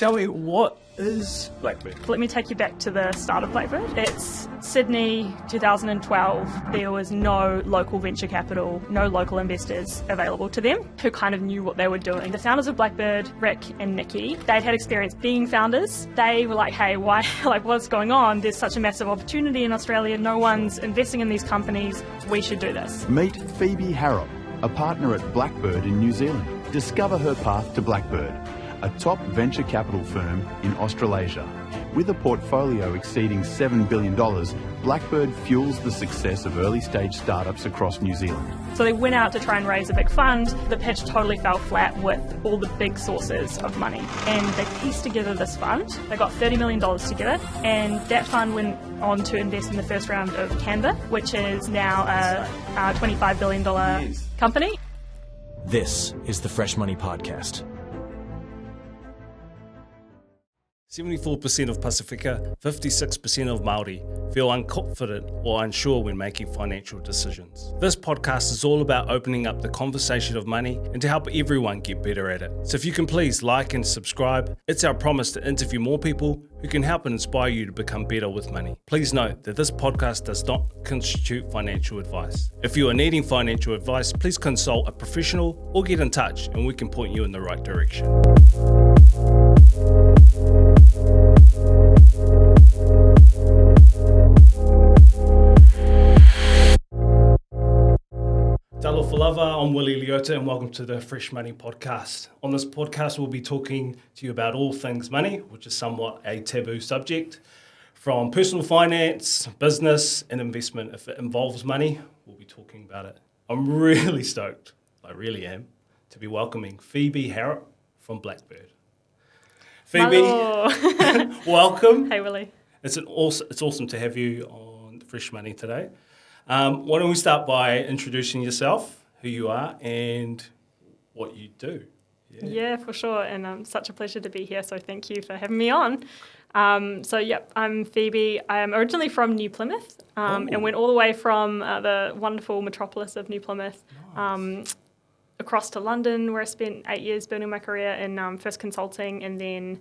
Tell me, what is Blackbird? Let me take you back to the start of Blackbird. It's Sydney, 2012. There was no local venture capital, no local investors available to them who kind of knew what they were doing. The founders of Blackbird, Rick and Nikki, they'd had experience being founders. They were like, hey, why, what's going on? There's such a massive opportunity in Australia. No one's investing in these companies. We should do this. Meet Phoebe Harrop, a partner at Blackbird in New Zealand. Discover her path to Blackbird, a top venture capital firm in Australasia. With a portfolio exceeding $7 billion, Blackbird fuels the success of early-stage startups across New Zealand. So they went out to try and raise a big fund. The pitch totally fell flat with all the big sources of money. And they pieced together this fund. They got $30 million together. And that fund went on to invest in the first round of Canva, which is now a $25 billion company. This is the Fresh Money Podcast. 74% of Pacifica, 56% of Māori feel unconfident or unsure when making financial decisions. This podcast is all about opening up the conversation of money and to help everyone get better at it. So if you can please like and subscribe, it's our promise to interview more people who can help and inspire you to become better with money. Please note that this podcast does not constitute financial advice. If you are needing financial advice, please consult a professional or get in touch and we can point you in the right direction. Talofa lava, I'm Willie Leota and welcome to the Fresh Money Podcast. On this podcast we'll be talking to you about all things money, which is somewhat a taboo subject, from personal finance, business and investment. If it involves money, we'll be talking about it. I'm really stoked, I really am, to be welcoming Phoebe Harrop from Blackbird. Phoebe, welcome. Hey Willie. It's awesome to have you on Fresh Money today. Why don't we start by introducing yourself, who you are, and what you do? Yeah, for sure. And such a pleasure to be here. So thank you for having me on. I'm Phoebe. I'm originally from New Plymouth and went all the way from the wonderful metropolis of New Plymouth across to London, where I spent 8 years building my career in first consulting and then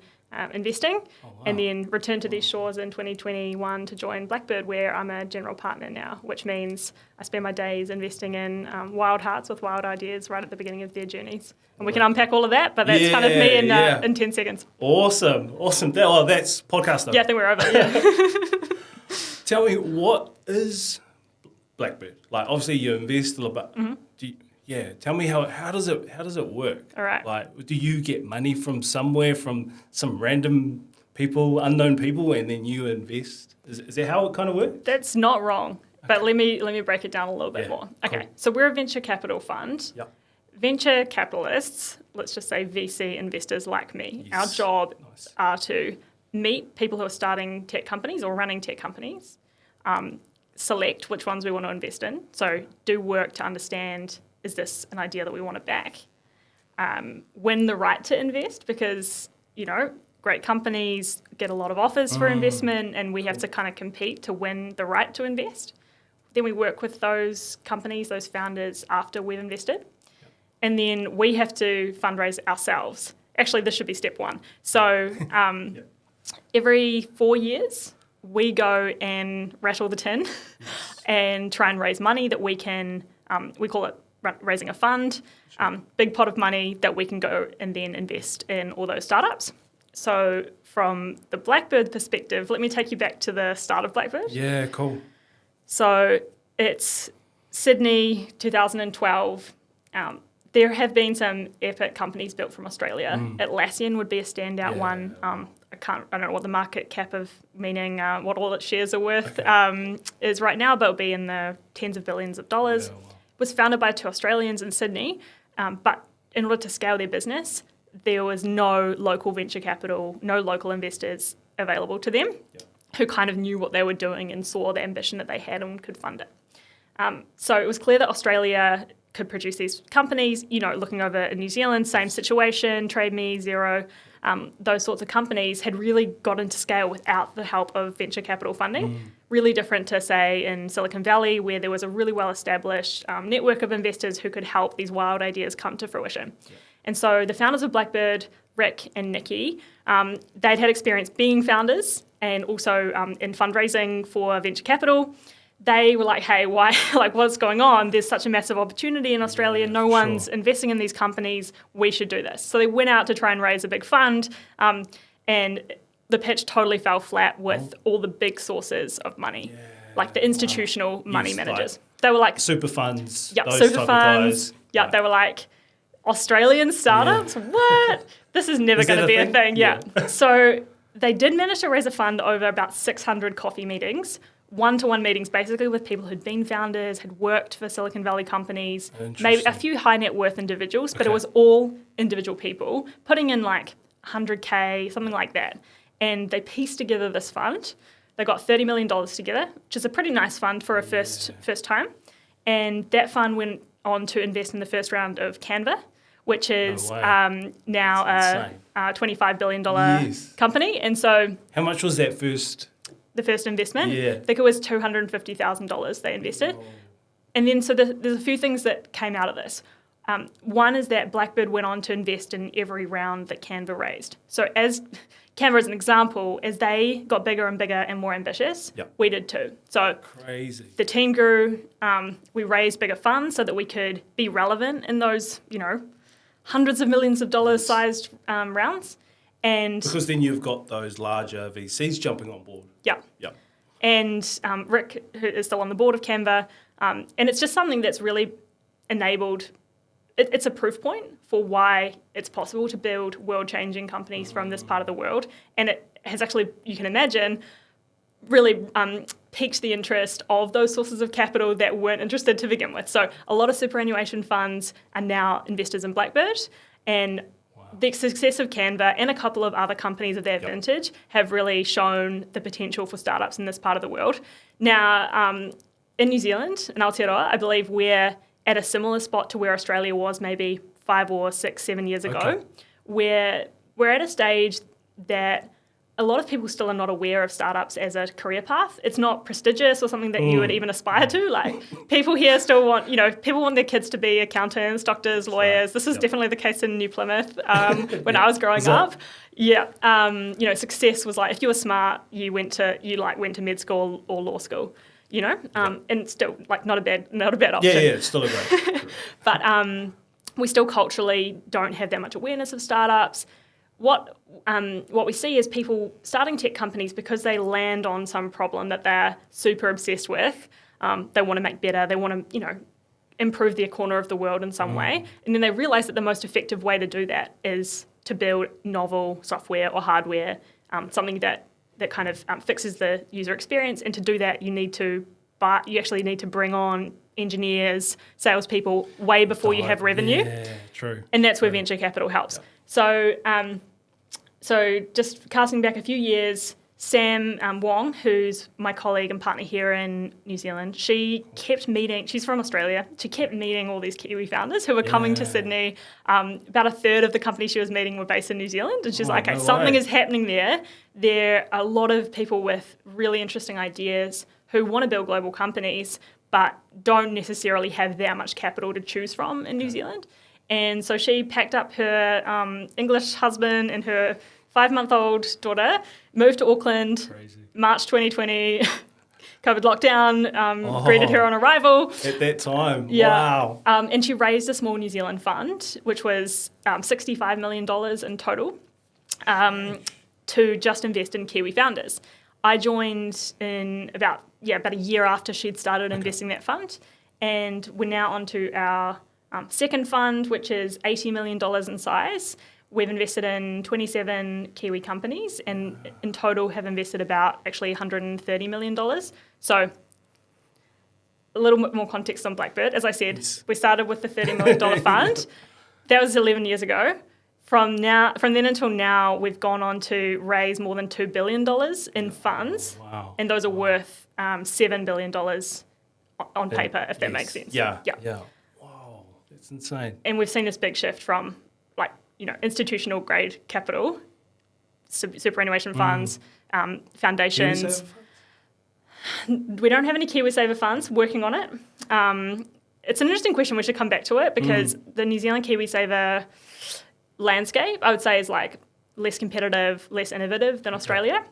investing, and then returned to these shores in 2021 to join Blackbird, where I'm a general partner now, which means I spend my days investing in wild hearts with wild ideas right at the beginning of their journeys. And we can unpack all of that, but that's kind of me in 10 seconds. Awesome. That's podcast though. Yeah, I think we're over. Yeah. Tell me, what is Blackbird? Like, obviously you invest a little bit. Mm-hmm. Tell me how does it work? All right. Like, do you get money from somewhere, from some random people, unknown people, and then you invest? Is that how it kind of works? That's not wrong, but let me break it down a little bit more. Okay, cool. So we're a venture capital fund. Yep. Venture capitalists, let's just say VC investors like me, our job are to meet people who are starting tech companies or running tech companies, select which ones we want to invest in, so do work to understand, is this an idea that we want to back? Win the right to invest because, great companies get a lot of offers for investment and we have to kind of compete to win the right to invest. Then we work with those companies, those founders after we've invested. And then we have to fundraise ourselves. Actually, this should be step one. So every 4 years, we go and rattle the tin and try and raise money that we can, we call it raising a fund, big pot of money that we can go and then invest in all those startups. So from the Blackbird perspective, let me take you back to the start of Blackbird. Yeah, cool. So it's Sydney, 2012. There have been some epic companies built from Australia. Atlassian would be a standout one. I don't know what the market cap of, meaning what all its shares are worth, is right now, but it'll be in the tens of billions of dollars. Yeah, wow. It was founded by two Australians in Sydney, but in order to scale their business, there was no local venture capital, no local investors available to them who kind of knew what they were doing and saw the ambition that they had and could fund it. So it was clear that Australia could produce these companies, looking over in New Zealand, same situation, Trade Me, Xero, those sorts of companies had really got into scale without the help of venture capital funding. Really different to, say, in Silicon Valley, where there was a really well-established network of investors who could help these wild ideas come to fruition. And so the founders of Blackbird, Rick and Nikki, they'd had experience being founders and also in fundraising for venture capital. They were like, hey, why? Like, what's going on? There's such a massive opportunity in Australia. No one's investing in these companies. We should do this. So they went out to try and raise a big fund, and the pitch totally fell flat with all the big sources of money, like the institutional money managers. They were like super funds. Yeah, those super type funds. of guys. Yeah, they were like Australian startups. What? This is never going to be a thing. Yeah. So they did manage to raise a fund over about 600 coffee meetings. One-to-one meetings, basically with people who'd been founders, had worked for Silicon Valley companies, maybe a few high net worth individuals, but it was all individual people putting in like 100K, something like that. And they pieced together this fund. They got $30 million together, which is a pretty nice fund for a first time. And that fund went on to invest in the first round of Canva, which is now a $25 billion company. And so, how much was that first? The first investment? Yeah. I think it was $250,000 they invested. Oh. And then so there's a few things that came out of this. One is that Blackbird went on to invest in every round that Canva raised. So as Canva as an example, as they got bigger and bigger and more ambitious, we did too. So crazy. The team grew. We raised bigger funds so that we could be relevant in those, hundreds of millions of dollars sized rounds. And because then you've got those larger VCs jumping on board. Yeah. And Rick, who is still on the board of Canva, and it's just something that's really enabled. It's a proof point for why it's possible to build world-changing companies from this part of the world. And it has actually, you can imagine, really piqued the interest of those sources of capital that weren't interested to begin with. So a lot of superannuation funds are now investors in Blackbird, and the success of Canva and a couple of other companies of their vintage have really shown the potential for startups in this part of the world. Now, in New Zealand, in Aotearoa, I believe we're at a similar spot to where Australia was maybe 5 or 6, 7 years ago, where we're at a stage that a lot of people still are not aware of startups as a career path. It's not prestigious or something that you would even aspire to. Like, people here still want, people want their kids to be accountants, doctors, lawyers. This is definitely the case in New Plymouth when I was growing up. Success was like, if you were smart, you went to med school or law school, and still like not a bad option. Yeah, it's still a great. But we still culturally don't have that much awareness of startups. What we see is people starting tech companies because they land on some problem that they're super obsessed with. They want to make better. They want to, improve their corner of the world in some way. And then they realize that the most effective way to do that is to build novel software or hardware, something that kind of fixes the user experience. And to do that, you actually need to bring on engineers, salespeople way before you have revenue. Yeah, true. And that's where venture capital helps. Yeah. So just casting back a few years, Sam Wong, who's my colleague and partner here in New Zealand, she's from Australia, she kept meeting all these Kiwi founders who were coming to Sydney. About a third of the companies she was meeting were based in New Zealand. And she's something is happening there. There are a lot of people with really interesting ideas who want to build global companies, but don't necessarily have that much capital to choose from in New Zealand. And so she packed up her English husband and her 5-month-old daughter, moved to Auckland, March 2020, COVID lockdown, greeted her on arrival. At that time, wow. And she raised a small New Zealand fund, which was $65 million in total, to just invest in Kiwi founders. I joined in about a year after she'd started investing that fund, and we're now onto our second fund, which is $80 million in size. We've invested in 27 Kiwi companies and in total have invested about actually $130 million. So a little bit more context on Blackbird. As I said, we started with the $30 million fund. That was 11 years ago. From then until now, we've gone on to raise more than $2 billion in funds. Wow. And those are worth $7 billion on paper, if that makes sense. Yeah. Wow, that's insane. And we've seen this big shift from institutional grade capital, superannuation funds, foundations. We don't have any KiwiSaver funds, working on it. It's an interesting question. We should come back to it because the New Zealand KiwiSaver landscape, I would say, is like less competitive, less innovative than Australia.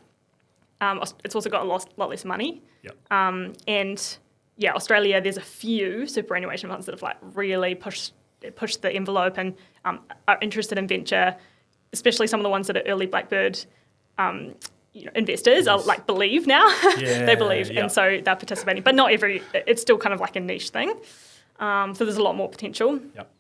It's also got a lot less money. Yep. And yeah, Australia, there's a few superannuation funds that have like really pushed the envelope and are interested in venture, especially some of the ones that are early Blackbird investors are like believe now. They believe, and so they're participating. But not every. It's still kind of like a niche thing. So there's a lot more potential. Yep.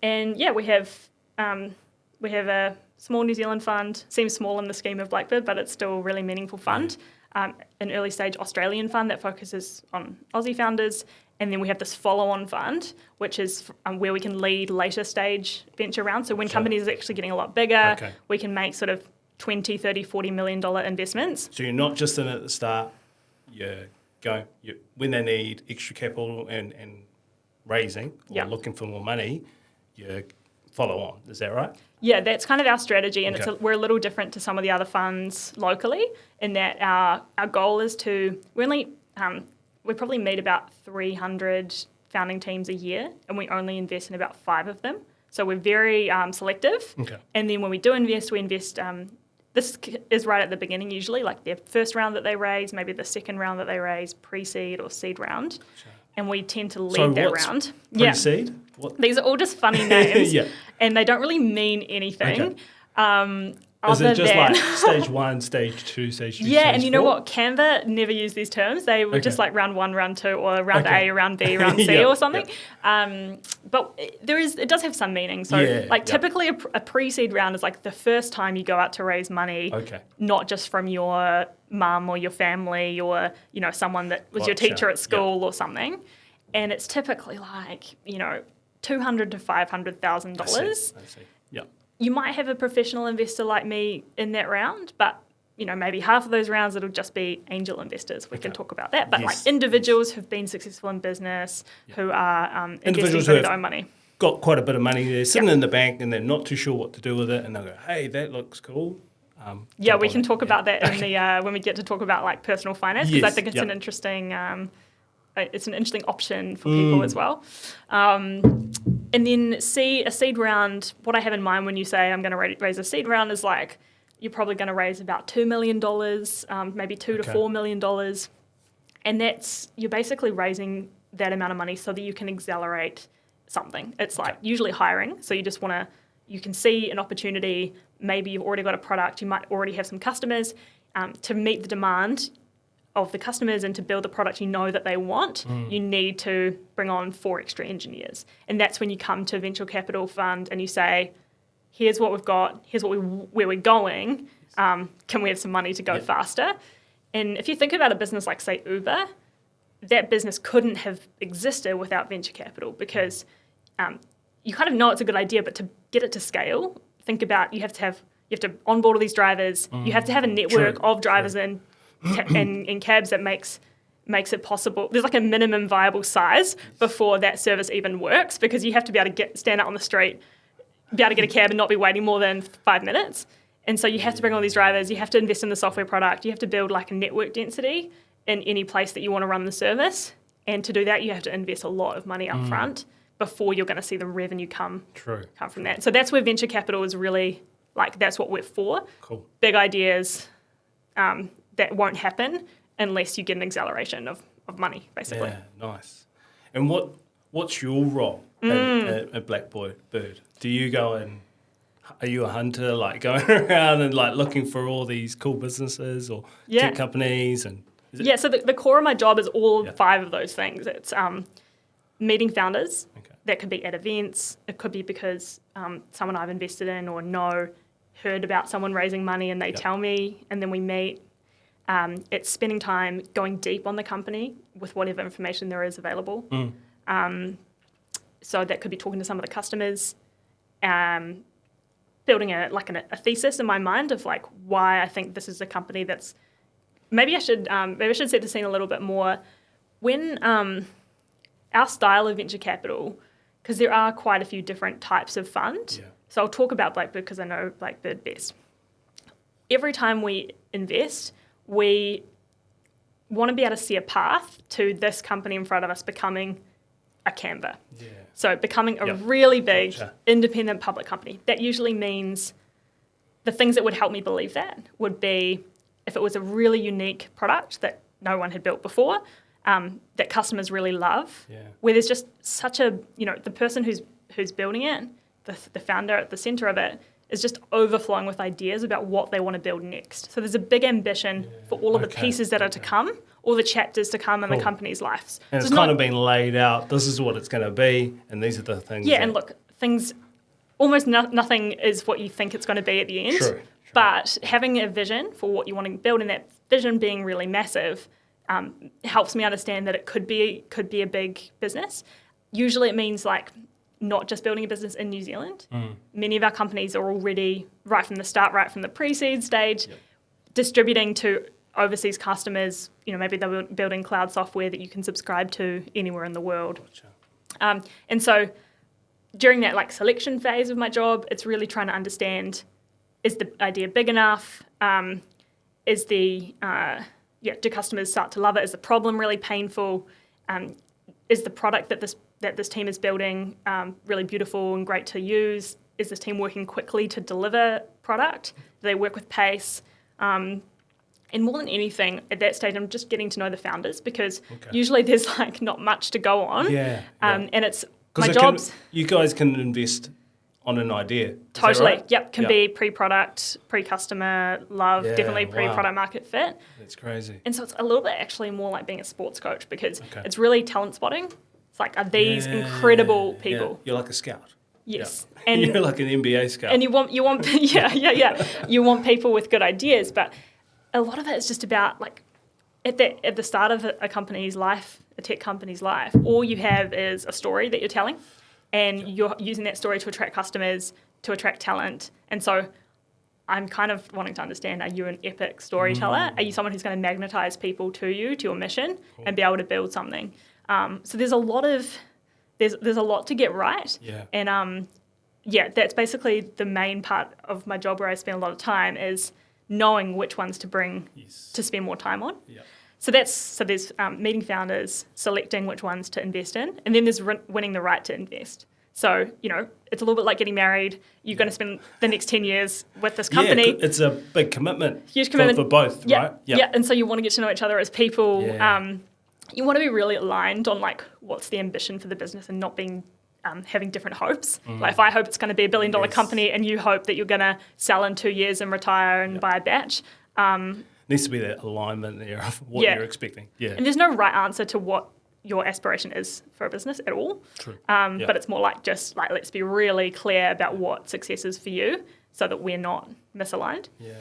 And yeah, we have a small New Zealand fund. Seems small in the scheme of Blackbird, but it's still a really meaningful fund. An early stage Australian fund that focuses on Aussie founders. And then we have this follow-on fund, which is where we can lead later stage venture rounds. So when companies are actually getting a lot bigger, we can make sort of $20, $30, $40 million investments. So you're not just in it at the start. When they need extra capital and raising or looking for more money, you follow on. Is that right? Yeah, that's kind of our strategy, and we're a little different to some of the other funds locally in that our goal is to we probably meet about 300 founding teams a year, and we only invest in about 5 of them. So we're very selective. Okay. And then when we do invest, we invest. This is right at the beginning usually, like their first round that they raise, maybe the second round that they raise, pre-seed or seed round. Sure. And we tend to lead that round. Pre-seed? Yeah. These are all just funny names, and they don't really mean anything. Okay. Is it just like stage 1, stage 2, stage 3, Yeah, stage and you know 4? what? Canva never used these terms. They were just like round 1, round 2, or round A, round B, round C or something. But it does have some meaning. So typically a pre-seed round is like the first time you go out to raise money, not just from your mum or your family or, someone that was your teacher at school or something. And it's typically like, $200,000 to $500,000. I see. Yeah. You might have a professional investor like me in that round, but maybe half of those rounds it'll just be angel investors. We can talk about that. But like individuals who've been successful in business, who are investing through their own money. Got quite a bit of money there, sitting in the bank, and they're not too sure what to do with it, and they'll go, "Hey, that looks cool." We can talk about that in the when we get to talk about like personal finance, because I think it's an interesting. It's an interesting option for people as well. And then a seed round, what I have in mind when you say I'm going to raise a seed round is like you're probably going to raise about $2 million, maybe $2 to $4 million. And you're basically raising that amount of money so that you can accelerate something. It's like usually hiring. So you can see an opportunity, maybe you've already got a product, you might already have some customers. To meet the demand of the customers and to build the product that they want, you need to bring on 4 extra engineers. And that's when you come to a venture capital fund and you say, here's what we've got, here's where we're going, can we have some money to go faster? And if you think about a business like, say, Uber, that business couldn't have existed without venture capital because you kind of know it's a good idea, but to get it to scale, think about you have to onboard all these drivers, you have to have a network of drivers in cabs that makes it possible. There's like a minimum viable size before that service even works, because you have to be able to stand out on the street, be able to get a cab and not be waiting more than 5 minutes. And so you have to bring all these drivers, you have to invest in the software product, you have to build like a network density in any place that you want to run the service. And to do that, you have to invest a lot of money up front before you're going to see the revenue come from that. So that's where venture capital is really like, that's what we're for. Cool. Big ideas, that won't happen unless you get an acceleration of money, basically. Yeah, nice. And what's your role at Blackbird? Do you go and are you a hunter, like going around and like looking for all these cool businesses or tech companies? And so the core of my job is all 5 of those things. It's meeting founders. That could be at events. It could be because someone I've invested in or heard about someone raising money and they tell me, and then we meet. It's spending time going deep on the company with whatever information there is available. So that could be talking to some of the customers, building a thesis in my mind of like why I think this is a company that's maybe I should set the scene a little bit more. When our style of venture capital, because there are quite a few different types of fund. So I'll talk about Blackbird because I know Blackbird best. Every time we invest, we want to be able to see a path to this company in front of us becoming a Canva. Yeah. So becoming a really big Gotcha. independent public company. That usually means the things that would help me believe that would be if it was a really unique product that no one had built before, that customers really love, where there's just such a, the person who's building it, the founder at the center of it, is just overflowing with ideas about what they want to build next. So there's a big ambition for all of the pieces that are to come, all the chapters to come in the company's lives. And so it's kind of been laid out, this is what it's going to be, and these are the things. Yeah, and look, things, almost nothing is what you think it's going to be at the end. True. But having a vision for what you want to build, and that vision being really massive, helps me understand that it could be a big business. Usually it means like not just building a business in New Zealand. Many of our companies are already, right from the start, right from the pre-seed stage, distributing to overseas customers. Maybe they're building cloud software that you can subscribe to anywhere in the world. Gotcha. And so during that like selection phase of my job, it's really trying to understand, is the idea big enough? Do customers start to love it? Is the problem really painful? Is the product that this team is building really beautiful and great to use? Is this team working quickly to deliver product? Do they work with pace? And more than anything, at that stage, I'm just getting to know the founders, because usually there's like not much to go on. And it's my job's... You guys can invest on an idea. Totally. Right? Yep. Can be pre-product, pre-customer love, definitely pre-product market fit. That's crazy. And so it's a little bit actually more like being a sports coach, because it's really talent spotting. It's like, are these incredible people? Yeah. You're like a scout. Yes. Yeah. And you're like an NBA scout. And you want you want people with good ideas, but a lot of it is just about like at the start of a company's life, a tech company's life, all you have is a story that you're telling, and you're using that story to attract customers, to attract talent. And so I'm kind of wanting to understand, are you an epic storyteller? Are you someone who's going to magnetize people to you, to your mission, and be able to build something? So there's a lot to get right. Yeah. And that's basically the main part of my job, where I spend a lot of time, is knowing which ones to bring to spend more time on. Yeah. So there's meeting founders, selecting which ones to invest in, and then there's winning the right to invest. So, it's a little bit like getting married. You're going to spend the next 10 years with this company. Yeah, it's a big commitment. Huge commitment. For both, right? Yeah, and so you want to get to know each other as people. Yeah. You want to be really aligned on like what's the ambition for the business, and not being having different hopes. Like if I hope it's going to be $1 billion company, and you hope that you're going to sell in 2 years and retire and buy a batch. Needs to be that alignment there of what you're expecting. Yeah. And there's no right answer to what your aspiration is for a business at all. True. But it's more like, just like, let's be really clear about what success is for you, so that we're not misaligned. Yeah.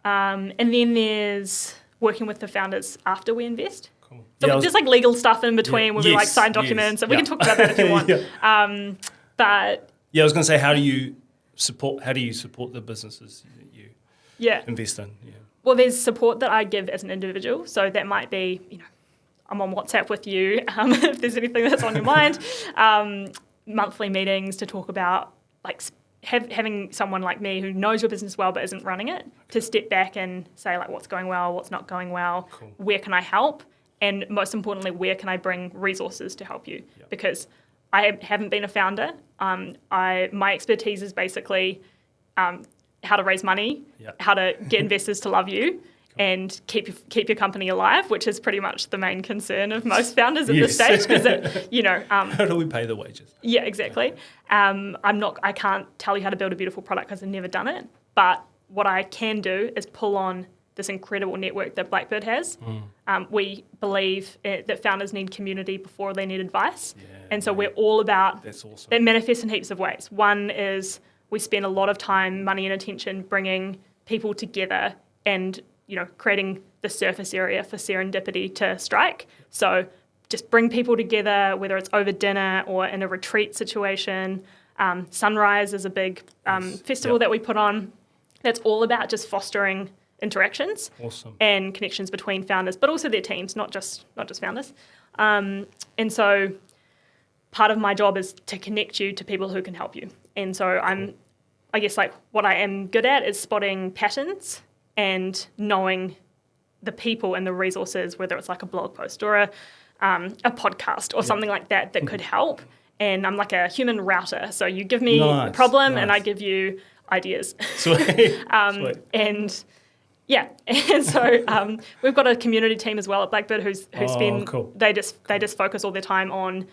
And then there's working with the founders after we invest. Cool. So there's like legal stuff in between where we like sign documents, and we can talk about that if you want. But I was going to say, how do you support the businesses that you invest in? Yeah. Well, there's support that I give as an individual. So that might be, I'm on WhatsApp with you if there's anything that's on your mind. Monthly meetings to talk about, like, having someone like me who knows your business well but isn't running it, to step back and say, like, what's going well, what's not going well, where can I help, and most importantly, where can I bring resources to help you? Because I haven't been a founder. My expertise is basically how to raise money, how to get investors to love you, and keep your company alive, which is pretty much the main concern of most founders at this stage. Because how do we pay the wages? Yeah, exactly. I can't tell you how to build a beautiful product because I've never done it. But what I can do is pull on this incredible network that Blackbird has. We believe that founders need community before they need advice, and so we're all about. That's awesome. That manifests in heaps of ways. One is we spend a lot of time, money, and attention bringing people together and creating the surface area for serendipity to strike. So just bring people together, whether it's over dinner or in a retreat situation. Sunrise is a big festival that we put on. That's all about just fostering interactions and connections between founders, but also their teams, not just founders. And so part of my job is to connect you to people who can help you. And so I guess like what I am good at is spotting patterns and knowing the people and the resources, whether it's like a blog post or a podcast or something like that could help. And I'm like a human router. So you give me a problem and I give you ideas. Sweet. And yeah, and so we've got a community team as well at Blackbird who spend cool. they just focus all their time on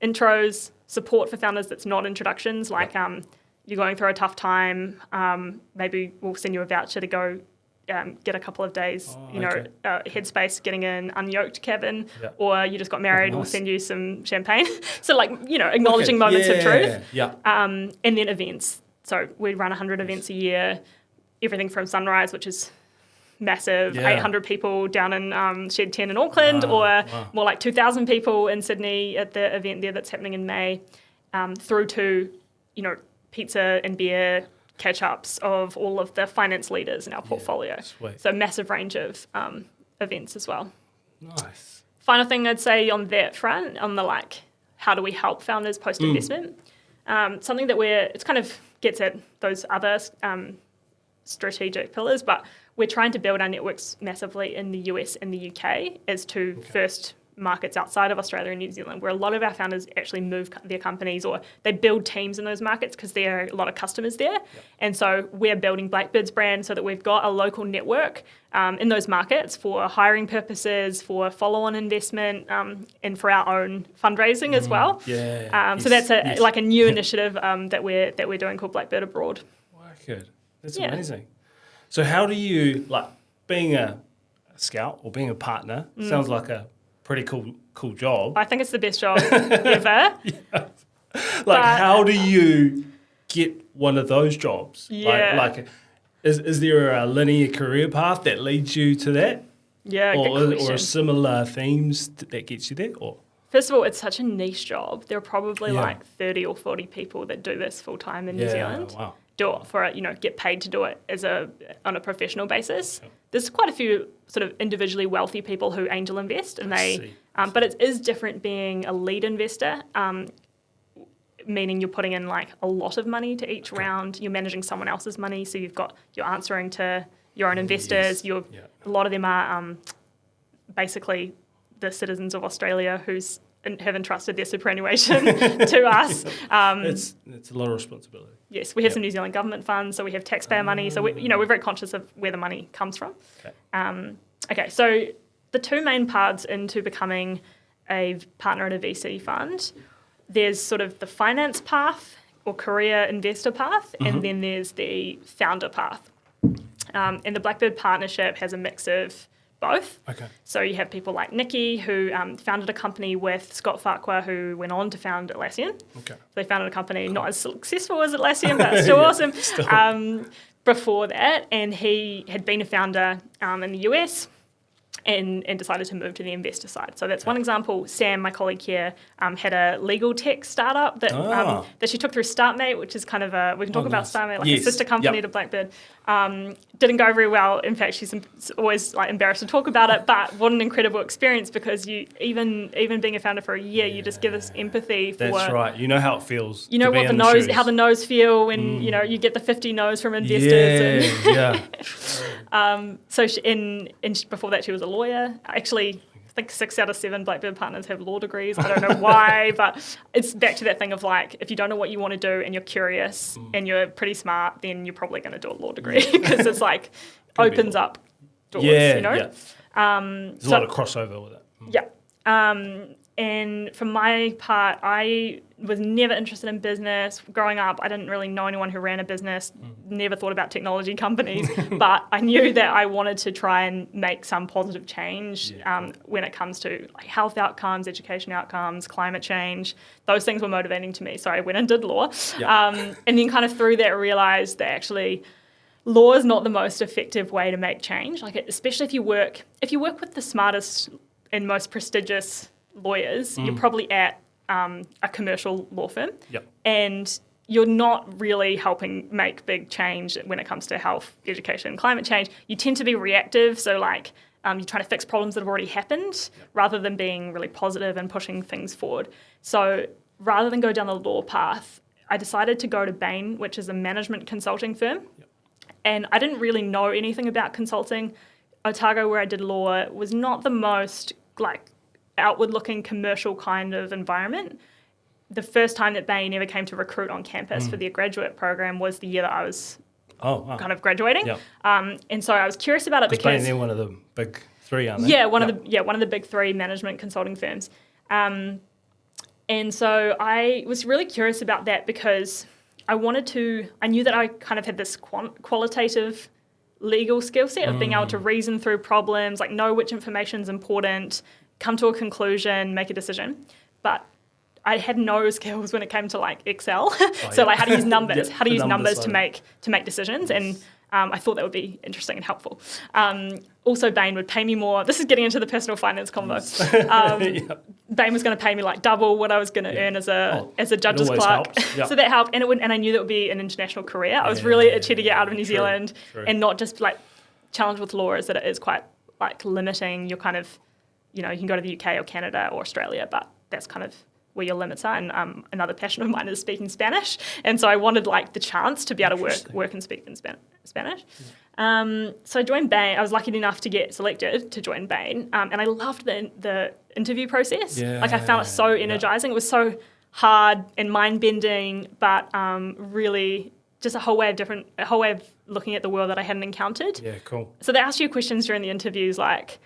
intros, support for founders that's not introductions, like you're going through a tough time, maybe we'll send you a voucher to go get a couple of days, headspace, getting an unyoked cabin, or you just got married, we'll send you some champagne. So acknowledging moments of truth. And then events. So we run 100 events a year, everything from Sunrise, which is massive, 800 people down in Shed 10 in Auckland, or more like 2,000 people in Sydney at the event there that's happening in May, through to, pizza and beer catch-ups of all of the finance leaders in our portfolio. Sweet. So massive range of events as well. Nice. Final thing I'd say on that front, on the how do we help founders post-investment? Something that it kind of gets at those other strategic pillars, but we're trying to build our networks massively in the US and the UK as two first markets outside of Australia and New Zealand, where a lot of our founders actually move their companies or they build teams in those markets because there are a lot of customers there. And so we're building Blackbird's brand so that we've got a local network in those markets for hiring purposes, for follow-on investment, and for our own fundraising as well. So that's a new initiative that we're doing called Blackbird Abroad. Wicked. That's amazing. So how do you, being a scout or being a partner, sounds like a pretty cool job. I think it's the best job ever. How do you get one of those jobs? Is there a linear career path that leads you to that? Yeah, good question. Or similar themes that gets you there? Or first of all, it's such a niche job. There are probably 30 or 40 people that do this full time in New Zealand. Wow. Do it for get paid to do it on a professional basis. There's quite a few sort of individually wealthy people who angel invest, and but it is different being a lead investor, meaning you're putting in a lot of money to each round. You're managing someone else's money, so you're answering to your own investors. A lot of them are basically the citizens of Australia who's have entrusted their superannuation to us. It's a lot of responsibility. Yes, we have some New Zealand government funds, so we have taxpayer money. So we're very conscious of where the money comes from. Okay, so the two main paths into becoming a partner at a VC fund, there's sort of the finance path or career investor path, and then there's the founder path. And the Blackbird partnership has a mix of both. Okay. So you have people like Nikki, who founded a company with Scott Farquhar, who went on to found Atlassian. Okay. So they founded a company not as successful as Atlassian, but still awesome. Before that, and he had been a founder in the US and decided to move to the investor side. So that's one example. Sam, my colleague here, had a legal tech startup that she took through StartMate, which is kind of we can talk about StartMate, a sister company to Blackbird. Didn't go very well. In fact, she's always embarrassed to talk about it, but what an incredible experience, because you even being a founder for a year, you just give us empathy for... That's right. You know how it feels. You know what how the no's feel when you get the 50 no's from investors. So before that, she was a lawyer. Actually, I think 6 out of 7 Blackbird partners have law degrees. I don't know why, but it's back to that thing of if you don't know what you want to do and you're curious and you're pretty smart, then you're probably going to do a law degree, because it's opens up doors. There's a lot of crossover with it. And for my part, I was never interested in business. Growing up, I didn't really know anyone who ran a business, never thought about technology companies, but I knew that I wanted to try and make some positive change when it comes to health outcomes, education outcomes, climate change. Those things were motivating to me. So I went and did law. And then kind of through that realised that actually law is not the most effective way to make change. Especially if you work with the smartest and most prestigious lawyers, you're probably at a commercial law firm, and you're not really helping make big change when it comes to health, education, and climate change. You tend to be reactive, so you're trying to fix problems that have already happened rather than being really positive and pushing things forward. So rather than go down the law path, I decided to go to Bain, which is a management consulting firm, and I didn't really know anything about consulting. Otago, where I did law, was not the most outward-looking commercial kind of environment. The first time that Bain ever came to recruit on campus for their graduate program was the year that I was kind of graduating. Yep. And so I was curious about it because Bain, they're one of the big three, aren't they? Yeah, one of the big three management consulting firms. And so I was really curious about that because I knew that I kind of had this qualitative legal skill set of being able to reason through problems, like know which information is important, come to a conclusion, make a decision. But I had no skills when it came to like Excel. Like how to use numbers, how to use numbers to make decisions. And I thought that would be interesting and helpful. Also, Bain would pay me more. This is getting into the personal finance convo. Bain was going to pay me like double what I was going to earn as a judge's clerk. So that helped, and I knew that would be an international career. I was really itchy to get out of New Zealand and not just like challenge with law is that it is quite like limiting your kind of, you can go to the UK or Canada or Australia, but that's kind of where your limits are. And another passion of mine is speaking Spanish, and so I wanted like the chance to be able to work and speak in Spanish. So I joined Bain. I was lucky enough to get selected to join Bain, and I loved the interview process. Like I found it so energizing. It was so hard and mind-bending, but really just a whole way of looking at the world that I hadn't encountered. Yeah, cool. So they asked you questions during the interviews like,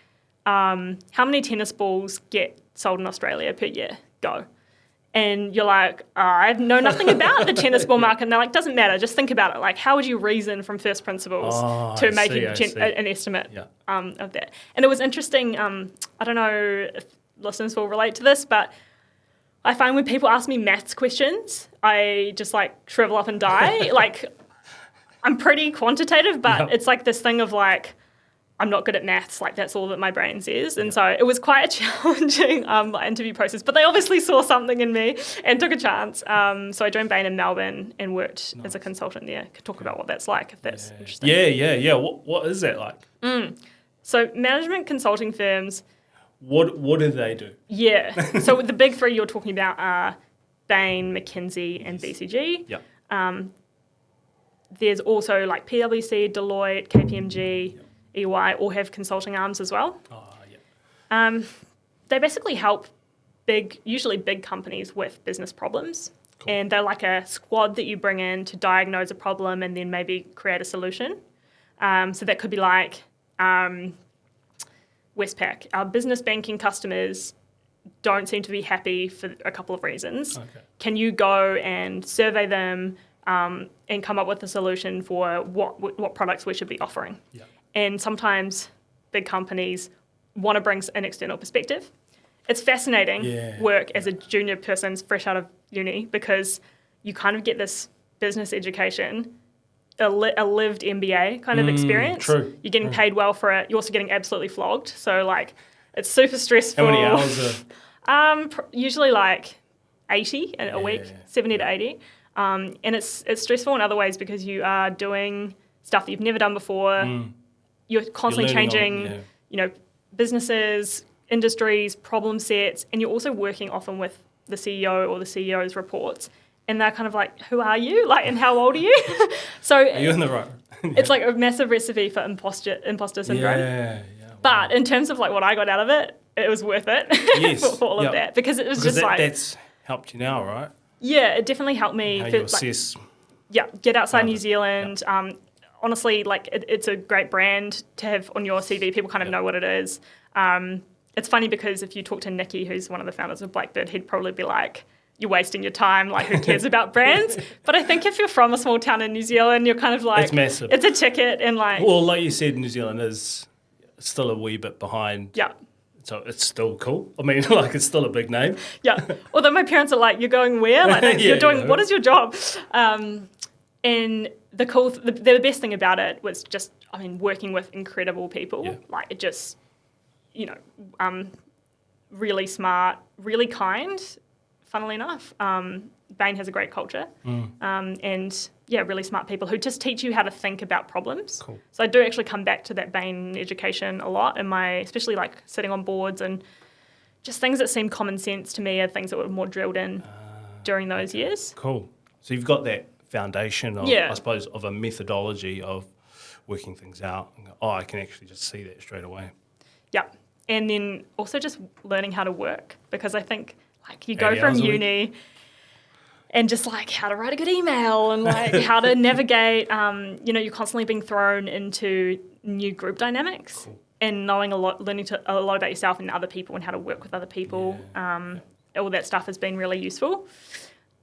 how many tennis balls get sold in Australia per year? Go. And you're like, I know nothing about the tennis ball market. And they're like, doesn't matter. Just think about it. Like, how would you reason from first principles to make an estimate of that? And it was interesting. I don't know if listeners will relate to this, but I find when people ask me maths questions, I just like shrivel up and die. Like, I'm pretty quantitative, but it's like this thing of like, I'm not good at maths, like that's all that my brain says. And so it was quite a challenging interview process, but they obviously saw something in me and took a chance. So I joined Bain in Melbourne and worked as a consultant there. Could talk about what that's like if that's interesting. Yeah. What is that like? So management consulting firms. What do they do? Yeah. So the big three you're talking about are Bain, McKinsey, and BCG. Yeah. There's also like PwC, Deloitte, KPMG, EY all have consulting arms as well. They basically help usually big companies with business problems. Cool. And they're like a squad that you bring in to diagnose a problem and then maybe create a solution. So that could be like Westpac. Our business banking customers don't seem to be happy for a couple of reasons. Okay. Can you go and survey them and come up with a solution for what products we should be offering? Yeah. And sometimes big companies want to bring an external perspective. It's fascinating work as a junior person fresh out of uni because you kind of get this business education, a lived MBA kind of experience. True. You're getting paid well for it. You're also getting absolutely flogged. So, like, it's super stressful. How many hours usually, like, 80 a week, 70 to 80. And it's stressful in other ways because you are doing stuff that you've never done before. You're constantly changing, businesses, industries, problem sets, and you're also working often with the CEO or the CEO's reports. And they're kind of like, who are you? Like, and how old are you? So are you in the right? It's like a massive recipe for imposter syndrome. Yeah. But in terms of like what I got out of it, it was worth it for all of that because it was just like that's helped you now, right? Yeah, it definitely helped me. How you assess. Get outside New Zealand. Honestly, like it's a great brand to have on your CV. People kind of know what it is. It's funny because if you talk to Nikki, who's one of the founders of Blackbird, he'd probably be like, you're wasting your time, like who cares about brands? But I think if you're from a small town in New Zealand, you're kind of like, it's massive. It's a ticket and like... Well, like you said, New Zealand is still a wee bit behind. Yeah. So it's still cool. I mean, like it's still a big name. Yeah. Although my parents are like, you're going where? Like you're doing, what is your job? And the best thing about it was just, working with incredible people. Yeah. Like it just, really smart, really kind, funnily enough. Bain has a great culture. And really smart people who just teach you how to think about problems. Cool. So I do actually come back to that Bain education a lot especially like sitting on boards and just things that seem common sense to me are things that were more drilled in during those years. Cool. So you've got that foundation of, I suppose, of a methodology of working things out. And go, I can actually just see that straight away. Yeah. And then also just learning how to work, because I think like you go 80 from hours a week. uni and just like how to write a good email and like how to navigate, you're constantly being thrown into new group dynamics and knowing learning a lot about yourself and other people and how to work with other people. All that stuff has been really useful.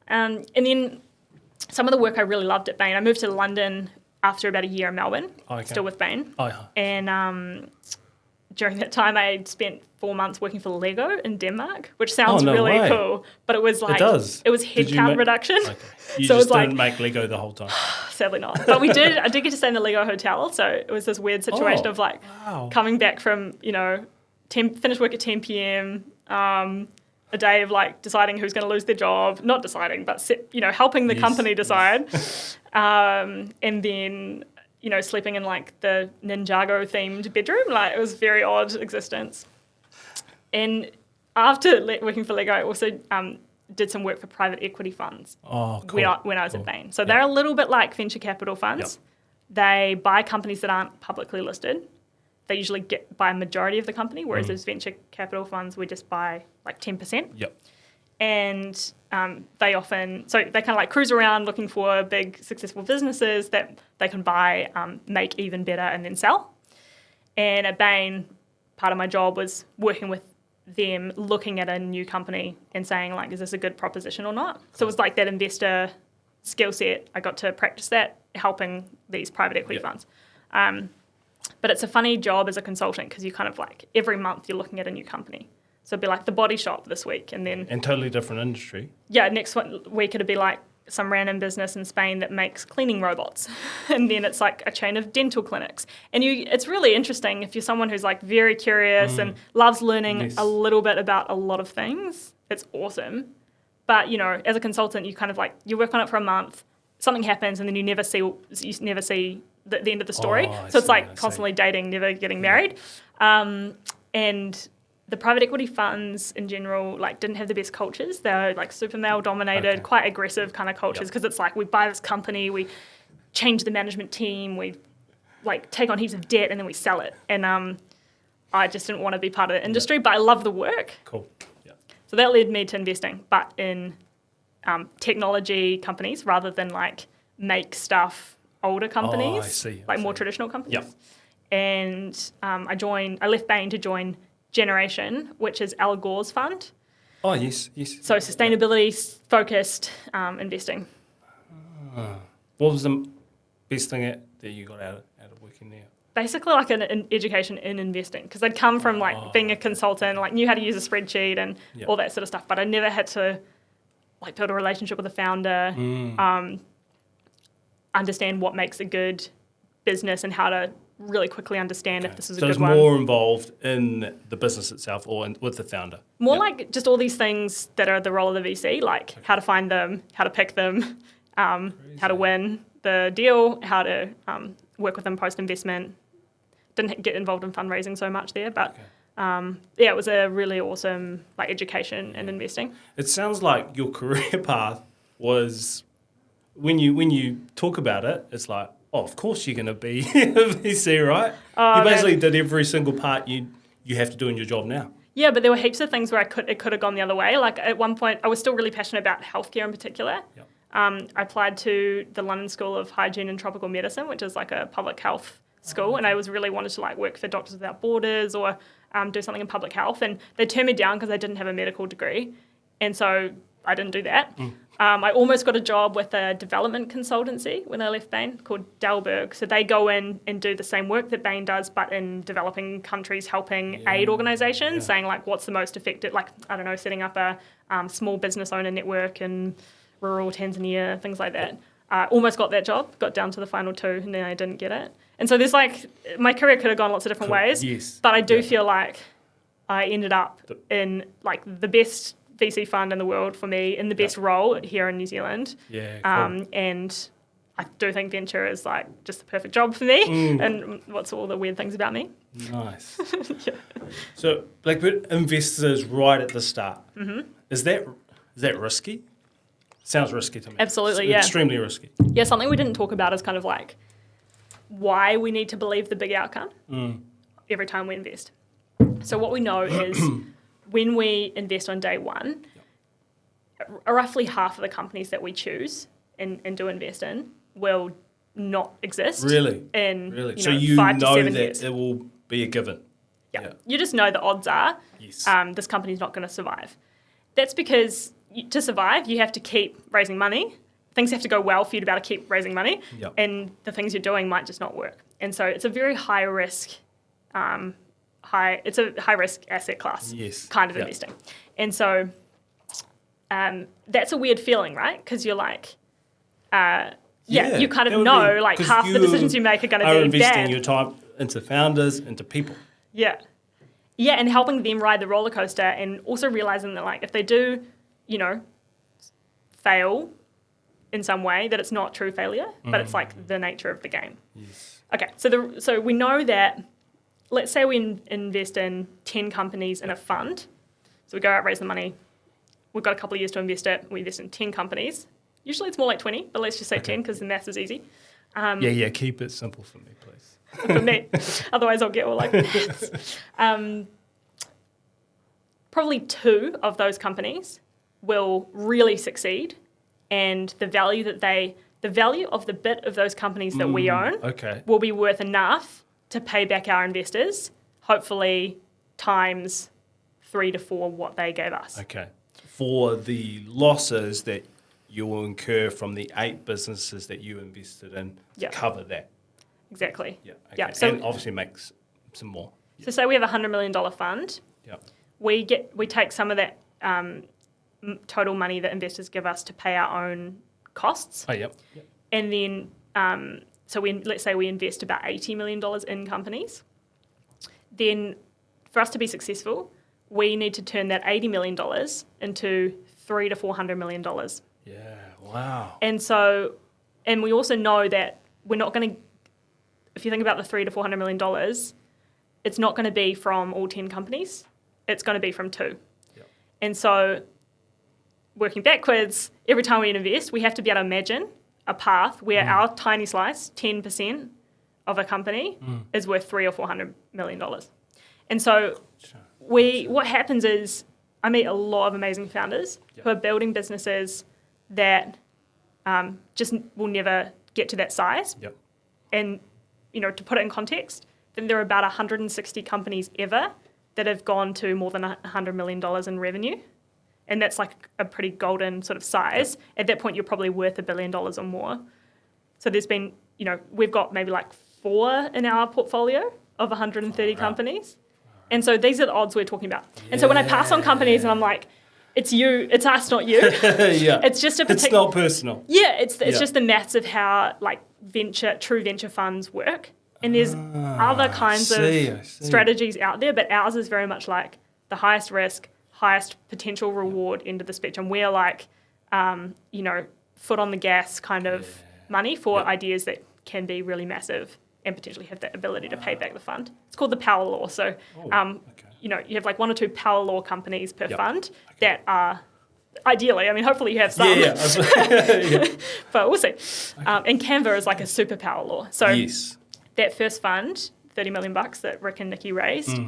And then some of the work I really loved at Bain, I moved to London after about a year in Melbourne, still with Bain. And during that time, I spent 4 months working for Lego in Denmark, which sounds really cool. But it was like, it was headcount reduction. Okay. You so just it was didn't make Lego the whole time. Sadly not. But I did get to stay in the Lego hotel. So it was this weird situation of like coming back from, finish work at 10 p.m., a day of like deciding who's going to lose their job, not deciding, but helping the company decide. And then, sleeping in like the Ninjago themed bedroom. Like it was a very odd existence. And after working for Lego, I also did some work for private equity funds when I was at Bain. So they're a little bit like venture capital funds. They buy companies that aren't publicly listed. They usually buy a majority of the company, whereas those venture capital funds, we just buy like 10%. And they kind of like cruise around looking for big successful businesses that they can buy, make even better, and then sell. And at Bain, part of my job was working with them, looking at a new company and saying like, is this a good proposition or not? So it was like that investor skill set. I got to practice that, helping these private equity funds. But it's a funny job as a consultant because you kind of like every month you're looking at a new company. So it'd be like the Body Shop this week, and then totally different industry. Yeah, next week it'd be like some random business in Spain that makes cleaning robots, and then it's like a chain of dental clinics. And it's really interesting if you're someone who's like very curious and loves learning a little bit about a lot of things. It's awesome, but as a consultant, you kind of like you work on it for a month, something happens, and then you never see the end of the story. So it's like constantly dating, never getting married. And the private equity funds in general like didn't have the best cultures. They're like super male dominated, quite aggressive kind of cultures, because it's like we buy this company, we change the management team, we like take on heaps of debt, and then we sell it. And I just didn't want to be part of the industry, but I love the work. Cool. So that led me to investing, but in technology companies rather than like make stuff older companies. I see. More traditional companies. And I left Bain to join Generation, which is Al Gore's fund. Oh, yes. So sustainability-focused investing. What was the best thing that you got out of working there? Basically like an education in investing, because I'd come from like being a consultant, like knew how to use a spreadsheet and all that sort of stuff, but I never had to like build a relationship with a founder, understand what makes a good business and how to really quickly understand if this is a good one. So it's more involved in the business itself or with the founder? More like just all these things that are the role of the VC, like how to find them, how to pick them, how to win the deal, how to work with them post-investment. Didn't get involved in fundraising so much there, but it was a really awesome like education and investing. It sounds like your career path was, when you talk about it, it's like, oh, of course you're going to be a VC, right? You basically did every single part you have to do in your job now. Yeah, but there were heaps of things where it could have gone the other way. Like at one point, I was still really passionate about healthcare in particular. I applied to the London School of Hygiene and Tropical Medicine, which is like a public health school, and I was really wanted to like work for Doctors Without Borders or do something in public health, and they turned me down because I didn't have a medical degree, and so I didn't do that. I almost got a job with a development consultancy when I left Bain called Dalberg. So they go in and do the same work that Bain does, but in developing countries, helping aid organisations, saying like what's the most effective, like, I don't know, setting up a small business owner network in rural Tanzania, things like that. Almost got that job, got down to the final two, and then I didn't get it. And so there's like, my career could have gone lots of different ways, but I do feel like I ended up in like the best VC fund in the world for me, in the best role here in New Zealand. And I do think venture is like just the perfect job for me. And what's all the weird things about me? Nice. So Blackbird investors right at the start. Is that risky? Sounds risky to me. Absolutely, it's extremely risky. Yeah, something we didn't talk about is kind of like why we need to believe the big outcome every time we invest. So what we know is when we invest on day one, roughly half of the companies that we choose and do invest in will not exist. Really? In So you 5 to know 7 that years. it will be a given. Yeah. You just know the odds are this company's not going to survive. That's because to survive, you have to keep raising money. Things have to go well for you to be able to keep raising money. Yep. And the things you're doing might just not work. And so it's a very high risk, it's a high risk asset class kind of investing. And so that's a weird feeling, right? Because you're like, you kind of know like half the decisions you make are going to be investing bad. your time into founders, into people. Yeah. Yeah, and helping them ride the roller coaster and also realizing that like if they do, fail in some way, that it's not true failure, but it's like the nature of the game. Yes. Okay, so we know that, let's say we invest in 10 companies in a fund. So we go out, raise the money. We've got a couple of years to invest it. We invest in 10 companies. Usually it's more like 20, but let's just say 10 because the maths is easy. Keep it simple for me, please. For me. Otherwise I'll get all like maths. Probably 2 of those companies will really succeed, and the value of the bit of those companies that we own will be worth enough to pay back our investors, hopefully times 3 to 4 what they gave us. Okay. For the losses that you will incur from the 8 businesses that you invested in to cover that. Exactly. Yeah. Okay. Yeah. So and obviously makes some more. So say we have a $100 million fund. Yeah. We take some of that total money that investors give us to pay our own costs. Oh, yep. And then, let's say we invest about $80 million in companies. Then for us to be successful, we need to turn that $80 million into $300 to $400 million. Yeah, wow. And we also know that we're not going to, if you think about the $300 to $400 million, it's not going to be from all 10 companies. It's going to be from 2. Yep. And so working backwards, every time we invest, we have to be able to imagine a path where our tiny slice, 10% of a company, is worth $300 or $400 million. And so what happens is I meet a lot of amazing founders who are building businesses that just will never get to that size. Yep. And, to put it in context, then there are about 160 companies ever that have gone to more than $100 million in revenue. And that's like a pretty golden sort of size. Yep. At that point, you're probably worth $1 billion or more. So there's been, we've got maybe like 4 in our portfolio of 130 companies. And so these are the odds we're talking about. Yeah. And so when I pass on companies and I'm like, it's you, it's us, not you. Yeah. It's just it's not personal. Yeah, it's just the maths of how like true venture funds work. And there's other kinds of strategies out there, but ours is very much like the highest risk, highest potential reward end of the spectrum. We're like, foot on the gas kind of money for ideas that can be really massive and potentially have that ability to pay back the fund. It's called the power law. So, you have like 1 or 2 power law companies per fund that are ideally, hopefully you have some. But we'll see. And Canva is like a superpower law. So that first fund, $30 million that Rick and Nikki raised,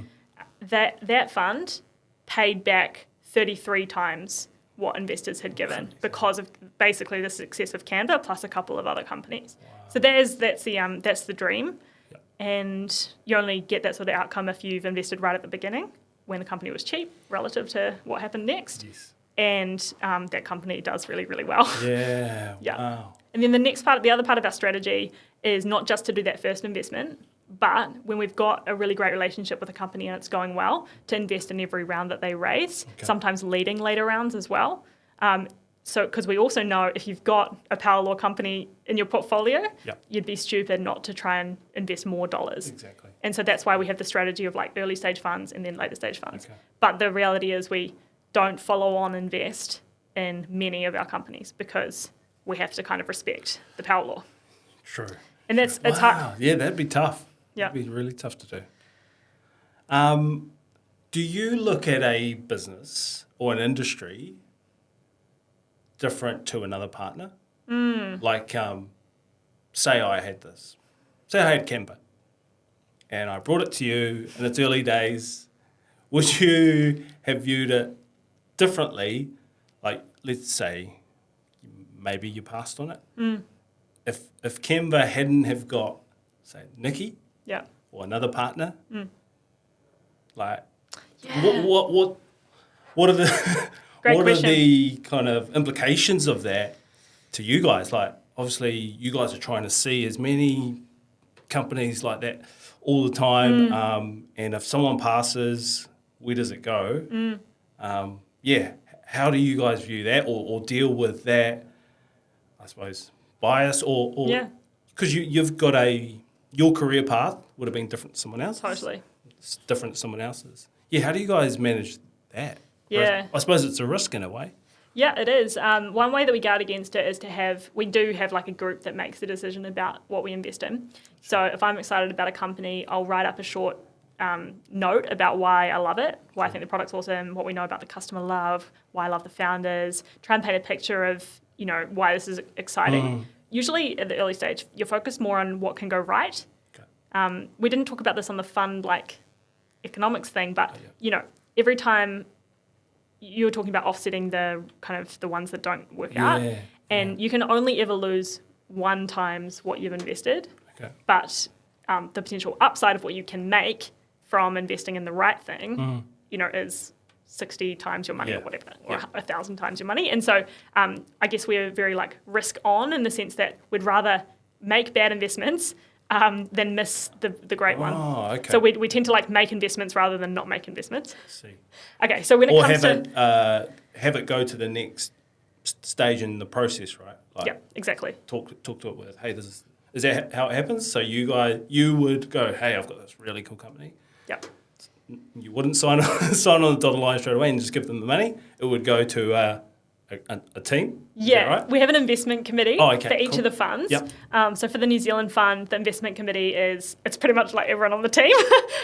that fund paid back 33 times what investors had given because of basically the success of Canva plus a couple of other companies. Wow. So that's the dream, and you only get that sort of outcome if you've invested right at the beginning when the company was cheap relative to what happened next, and that company does really, really well. Yeah. Wow. And then the other part of our strategy is not just to do that first investment, but when we've got a really great relationship with a company and it's going well, to invest in every round that they raise, sometimes leading later rounds as well. So because we also know if you've got a power law company in your portfolio, you'd be stupid not to try and invest more dollars. Exactly. And so that's why we have the strategy of like early stage funds and then later stage funds. Okay. But the reality is we don't follow on invest in many of our companies because we have to kind of respect the power law. True. And it's hard. Yeah, that'd be tough. Yeah. That'd be really tough to do. Do you look at a business or an industry different to another partner? Like, say I had this. Say I had Canva. And I brought it to you in its early days would you have viewed it differently? Like, let's say, maybe you passed on it. If Canva hadn't have got, say, Nikki or another partner, like, what are the Great what question. are the kind of implications of that to you guys? Like, obviously, you guys are trying to see as many companies like that all the time, and if someone passes, where does it go? How do you guys view that or deal with that, I suppose, bias or because you've got your career path would have been different to someone else's. Totally. It's different to someone else's. Yeah, how do you guys manage that? Yeah. I suppose it's a risk in a way. Yeah, it is. One way that we guard against it is we do have like a group that makes the decision about what we invest in. So if I'm excited about a company, I'll write up a short note about why I love it, why I think the product's awesome, what we know about the customer love, why I love the founders, try and paint a picture of, why this is exciting. Usually at the early stage, you're focused more on what can go right. Okay. We didn't talk about this on the fund economics thing, but every time you were talking about offsetting the kind of the ones that don't work out, and you can only ever lose 1 times what you've invested. Okay. But the potential upside of what you can make from investing in the right thing, is 60 times your money or whatever, or 1,000 times your money. And so I guess we're very risk on in the sense that we'd rather make bad investments than miss the great one. Oh, okay. So we tend to make investments rather than not make investments. I see. Okay, so when it comes to... have it go to the next stage in the process, right? Yeah, exactly. Talk to it with, hey, is that how it happens? So you would go, hey, I've got this really cool company. Yep. You wouldn't sign on the dotted line straight away and just give them the money. It would go to a team. Yeah, right? We have an investment committee for each of the funds. Yep. So for the New Zealand fund, the investment committee it's pretty much like everyone on the team.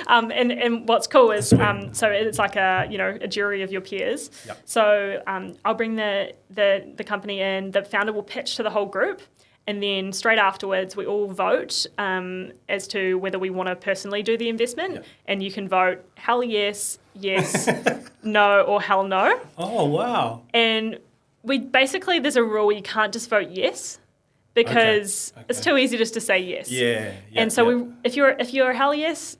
And what's cool is so it's like a jury of your peers. Yep. So I'll bring the company in. The founder will pitch to the whole group. And then straight afterwards, we all vote as to whether we want to personally do the investment. Yep. And you can vote hell yes, no, or hell no. Oh, wow. And there's a rule, you can't just vote yes because it's too easy just to say yes. Yeah. And so if you're a hell yes.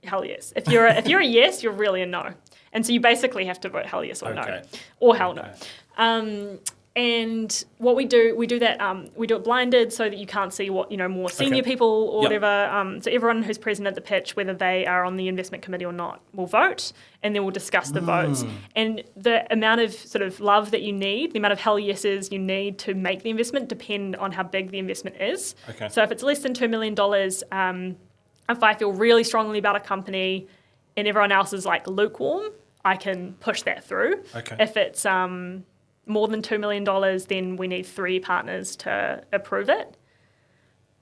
If you're a yes, you're really a no. And so you basically have to vote hell yes or no, or hell no. And what we do that we do it blinded so that you can't see what more senior people or whatever. So everyone who's present at the pitch, whether they are on the investment committee or not, will vote, and then we'll discuss the votes. And the amount of sort of love that you need, the amount of hell yeses you need to make the investment, depend on how big the investment is. Okay. So if it's less than $2 million, if I feel really strongly about a company, and everyone else is lukewarm, I can push that through. Okay. If it's more than $2 million, then we need 3 partners to approve it.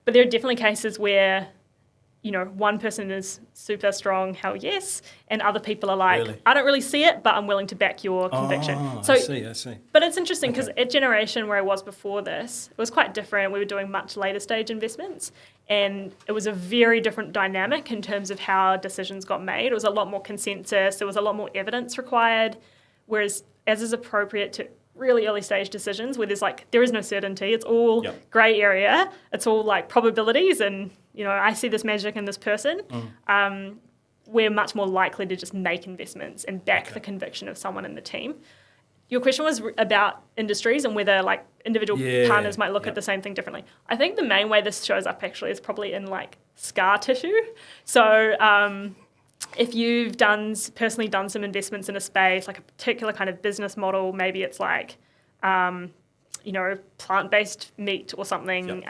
But there are definitely cases where, one person is super strong, hell yes, and other people are like, Really? I don't really see it, but I'm willing to back your conviction. So, I see. But it's interesting because at Generation, where I was before this, it was quite different. We were doing much later stage investments, and it was a very different dynamic in terms of how decisions got made. It was a lot more consensus. There was a lot more evidence required, whereas as is appropriate to really early stage decisions where there is no certainty. It's all grey area. It's all probabilities and, I see this magic in this person. We're much more likely to just make investments and back the conviction of someone in the team. Your question was about industries and whether individual partners might look at the same thing differently. I think the main way this shows up actually is probably in scar tissue. So if you've personally done some investments in a space, a particular kind of business model, maybe it's plant-based meat or something,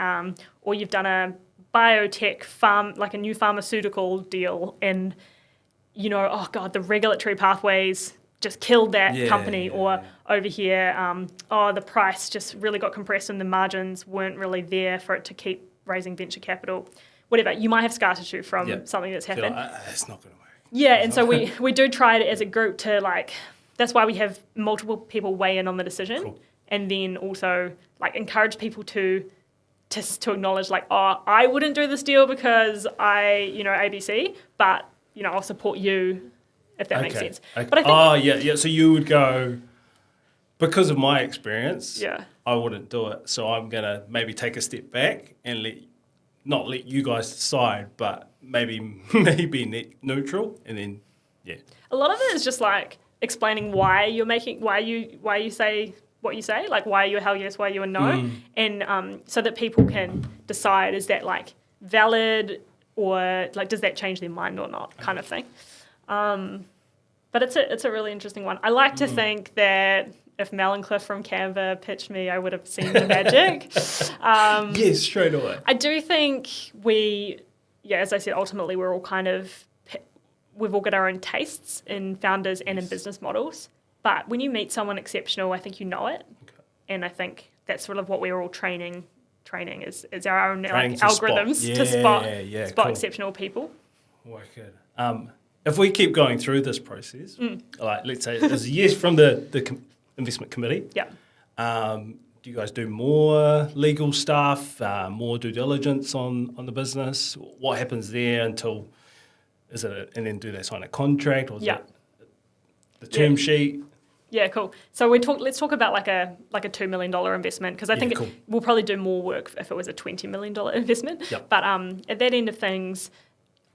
or you've done a biotech farm, a new pharmaceutical deal, and oh God, the regulatory pathways just killed that company, or over here, the price just really got compressed and the margins weren't really there for it to keep raising venture capital. Whatever, you might have scar tissue from something that's happened. It's not going to work. Yeah, and so we do try it as a group to that's why we have multiple people weigh in on the decision, and then also encourage people to acknowledge I wouldn't do this deal because I ABC, but I'll support you if that makes sense. Okay. But I think, yeah. So you would go, because of my experience, yeah. I wouldn't do it. So I'm going to maybe take a step back and not let you guys decide, but maybe neutral, and then, yeah. A lot of it is just like explaining why you say what you say, like why are you a hell yes, why are you a no, and so that people can decide, is that like valid, or like does that change their mind or not, kind of thing. But it's a really interesting one. I like to think that if Mel and Cliff from Canva pitched me, I would have seen the magic. Yes, straight away. I do think as I said, ultimately we're all we've all got our own tastes in founders and in business models. But when you meet someone exceptional, I think you know it. Okay. And I think that's sort of what we're all training is our own algorithms to spot cool. exceptional people. Wicked. If we keep going through this process, like let's say there's a yes from the investment committee. Yeah. Do you guys do more legal stuff, more due diligence on the business? What happens there until and then do they sign a contract, or is it the term sheet? Yeah, cool. So let's talk about like a $2 million investment, because I think we'll probably do more work if it was a $20 million investment. Yep. But at that end of things,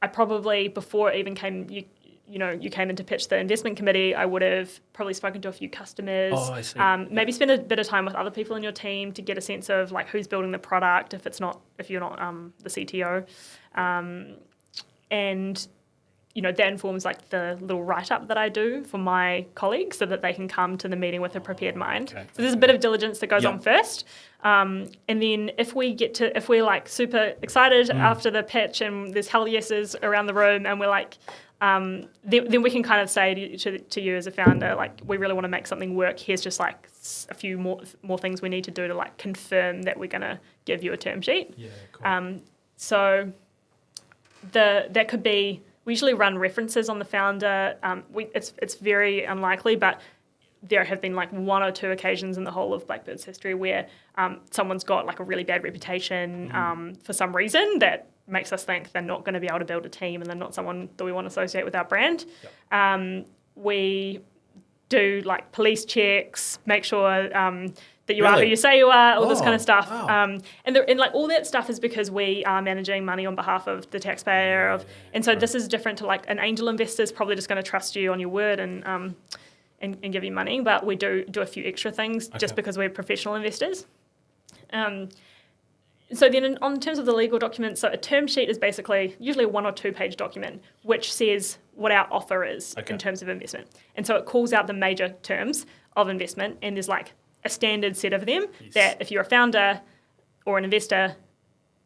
I probably, before it even came, you came in to pitch the investment committee, I would have probably spoken to a few customers. Oh, I see. Maybe spend a bit of time with other people in your team to get a sense of like who's building the product, if you're not the CTO, and that informs like the little write-up that I do for my colleagues so that they can come to the meeting with a prepared mind. Okay. So there's a bit of diligence that goes on first. And then if we're like super excited after the pitch and there's hell yeses around the room, and we're like, then we can kind of say to you as a founder, like, we really want to make something work. Here's just like a few more things we need to do to like confirm that we're going to give you a term sheet. Yeah, cool. So that could be, we usually run references on the founder. It's very unlikely, but there have been like one or two occasions in the whole of Blackbird's history where someone's got like a really bad reputation for some reason that makes us think they're not going to be able to build a team, and they're not someone that we want to associate with our brand. Yep. We do like police checks, make sure that you are who you say you are, all this kind of stuff. Wow. And like all that stuff is because we are managing money on behalf of the taxpayer. And so this is different to like an angel investor is probably just going to trust you on your word and give you money. But we do a few extra things just because we're professional investors. So then in terms of the legal documents, so a term sheet is basically usually a 1 or 2 page document which says what our offer is in terms of investment. And so it calls out the major terms of investment, and there's like a standard set of them that if you're a founder or an investor,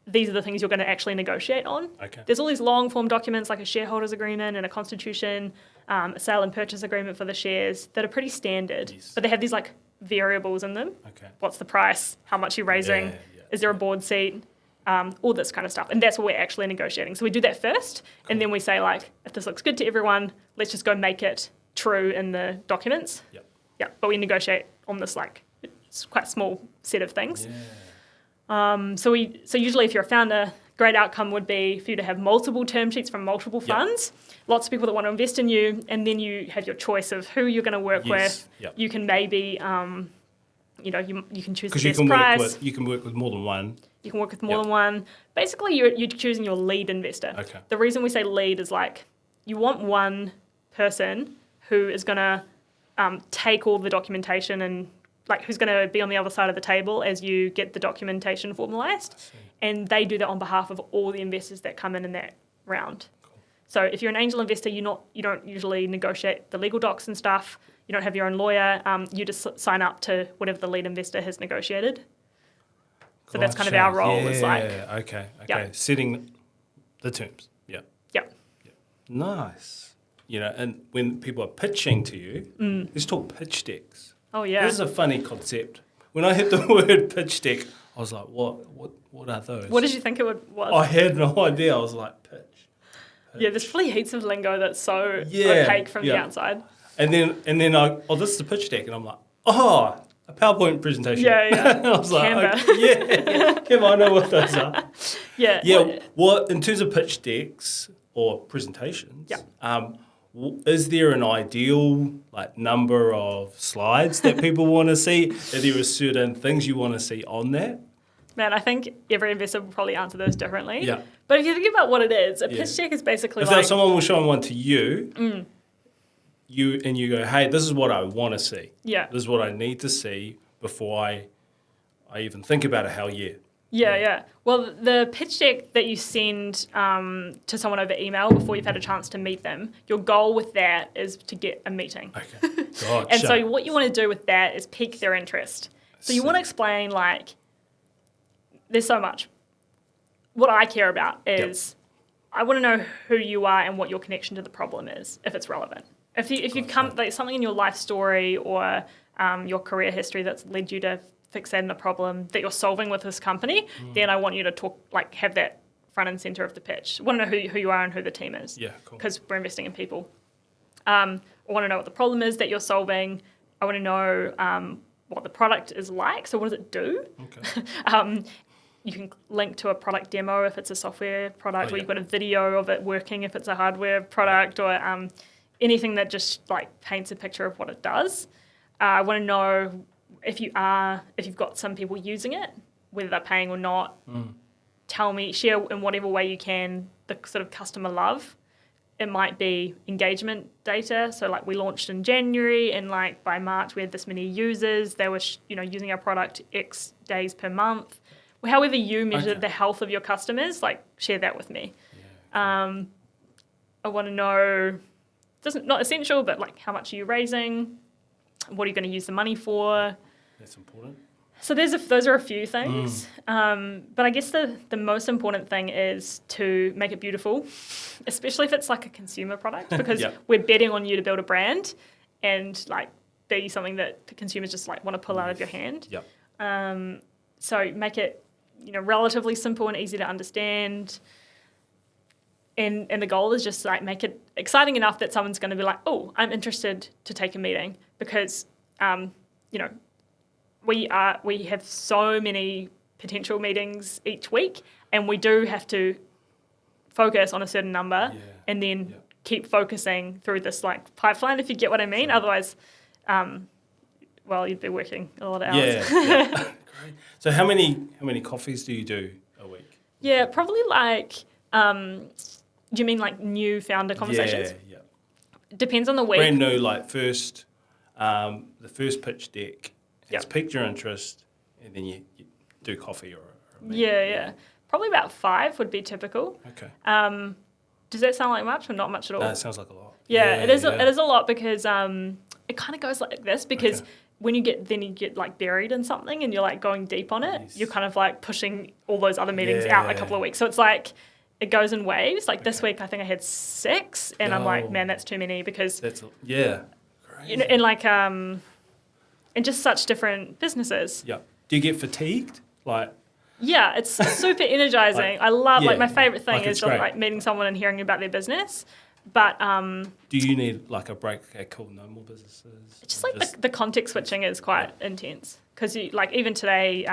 these are the things you're going to actually negotiate on. Okay. There's all these long form documents like a shareholders agreement and a constitution, a sale and purchase agreement for the shares that are pretty standard, but they have these like variables in them. Okay. What's the price? How much are you raising? Is there a board seat? All this kind of stuff. And that's what we're actually negotiating. So we do that first, and then we say like, if this looks good to everyone, let's just go make it true in the documents. Yep. Yeah. But we negotiate on this like, it's quite a small set of things. Yeah. So usually if you're a founder, great outcome would be for you to have multiple term sheets from multiple funds, lots of people that want to invest in you, and then you have your choice of who you're going to work with. Yep. You can maybe, you can choose the best price. You can work with more than one. You can work with more than one. Basically, you're choosing your lead investor. Okay. The reason we say lead is like you want one person who is going to take all the documentation and like who's going to be on the other side of the table as you get the documentation formalised, and they do that on behalf of all the investors that come in that round. Cool. So if you're an angel investor, you don't usually negotiate the legal docs and stuff. You don't have your own lawyer. You just sign up to whatever the lead investor has negotiated. So that's kind of our role. Is like setting the terms. Yeah. Nice. And when people are pitching to you, let's talk pitch decks. Oh yeah. This is a funny concept. When I heard the word pitch deck, I was like, what are those? What did you think it was? I had no idea. I was like, pitch. Yeah, there's probably heaps of lingo that's so opaque from the outside. And then this is the pitch deck, and I'm like, a PowerPoint presentation. Yeah. I was like, Canva. Canva, I know what those are. Yeah. What in terms of pitch decks or presentations? Yeah. is there an ideal number of slides that people want to see? Are there certain things you want to see on that? Man, I think every investor will probably answer those differently. Yeah. But if you think about what it is, a pitch deck is basically if someone will show one to you, you go, hey, this is what I want to see. Yeah. This is what I need to see before I even think about it. Hell yeah. Yeah. Well, the pitch deck that you send to someone over email before you've had a chance to meet them, your goal with that is to get a meeting. Okay. Gotcha. And so what you want to do with that is pique their interest. So you want to explain, there's so much. What I care about is I want to know who you are and what your connection to the problem is, if it's relevant. If you come, something in your life story or your career history that's led you to fixate on a problem that you're solving with this company, then I want you to talk, have that front and center of the pitch. I want to know who you are and who the team is. Yeah, cool. Because we're investing in people. I want to know what the problem is that you're solving. I want to know what the product is like. So what does it do? Okay. You can link to a product demo if it's a software product, or you've got a video of it working if it's a hardware product, or anything that just paints a picture of what it does. I want to know if you've got some people using it, whether they're paying or not. Tell me, share in whatever way you can the sort of customer love. It might be engagement data. So we launched in January, and by March we had this many users. They were using our product X days per month. However you measure the health of your customers, share that with me. Yeah. I want to know, not essential, but how much are you raising? What are you going to use the money for? That's important. So those are a few things. But I guess the most important thing is to make it beautiful, especially if it's a consumer product, because we're betting on you to build a brand and be something that the consumers just want to pull out of your hand. Yep. So make it relatively simple and easy to understand. And the goal is just make it exciting enough that someone's going to be oh, I'm interested to take a meeting, because we have so many potential meetings each week, and we do have to focus on a certain number and then keep focusing through this pipeline, if you get what I mean. Otherwise, you'd be working a lot of hours. Yeah. Great. So how many coffees do you do a week? Yeah, probably do you mean new founder conversations? Yeah. Depends on the week. Brand new, first, the first pitch deck has piqued your interest, and then you do coffee or a meeting. Yeah. Probably about 5 would be typical. Okay. Does that sound like much or not much at all? No, it sounds like a lot. Yeah, it is. It is a lot, because it kind of goes like this, because when you get buried in something and you're going deep on it, you're kind of pushing all those other meetings out a couple of weeks. So it's it goes in waves. This week I think I had 6, and I'm man, that's too many, because Crazy. and just such different businesses. Yeah. Do you get fatigued? Yeah, it's super energizing. I love my favorite thing is just meeting someone and hearing about their business. But do you need a break? Okay, cool, no more businesses. Just the context switching is quite intense, because you even today,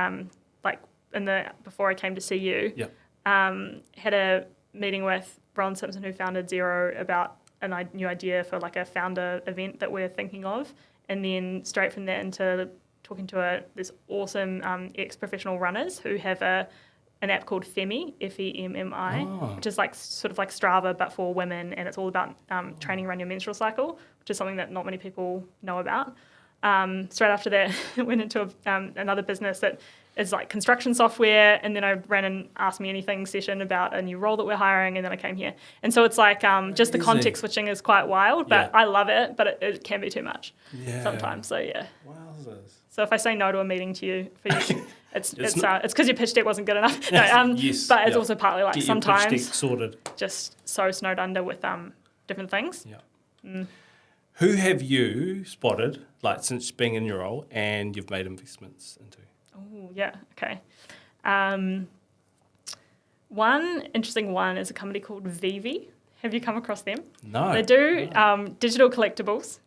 before I came to see you, had a meeting with Ron Simpson, who founded Xero, about a new idea for a founder event that we're thinking of, and then straight from there into talking to this awesome ex-professional runners who have an app called Femi, Femmi, which is sort of like Strava but for women, and it's all about training around your menstrual cycle, which is something that not many people know about. Straight after that, I went into another business that is construction software, and then I ran an Ask Me Anything session about a new role that we're hiring, and then I came here. And so it's just the context switching is quite wild, but I love it, but it can be too much sometimes. So Wowzers. So if I say no to a meeting for you, it's because your pitch deck wasn't good enough. No, yes, but it's also partly Get sometimes your pitch deck sorted. Just so snowed under with different things. Yeah. Who have you spotted since being in your role and you've made investments into? Oh yeah, okay. One interesting one is a company called Vivi. Have you come across them? No. They do digital collectibles,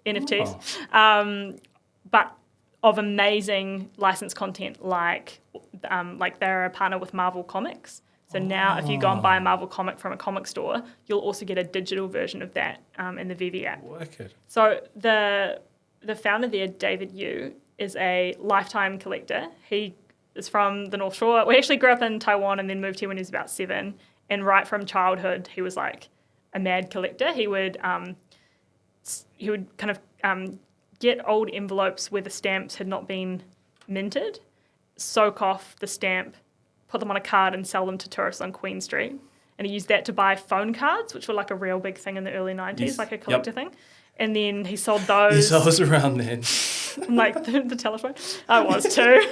NFTs, but of amazing licensed content, like they're a partner with Marvel Comics. So now if you go and buy a Marvel comic from a comic store, you'll also get a digital version of that in the VV app. Wicked. So the founder there, David Yu, is a lifetime collector. He is from the North Shore. We actually grew up in Taiwan and then moved here when he was about 7. And right from childhood, he was like a mad collector. He would kind of get old envelopes where the stamps had not been minted, soak off the stamp, put them on a card and sell them to tourists on Queen Street. And he used that to buy phone cards, which were like a real big thing in the early 90s, Yes. like a collector Yep. thing. And then he sold those. Yes, I was around then. Like the telephone. I was too.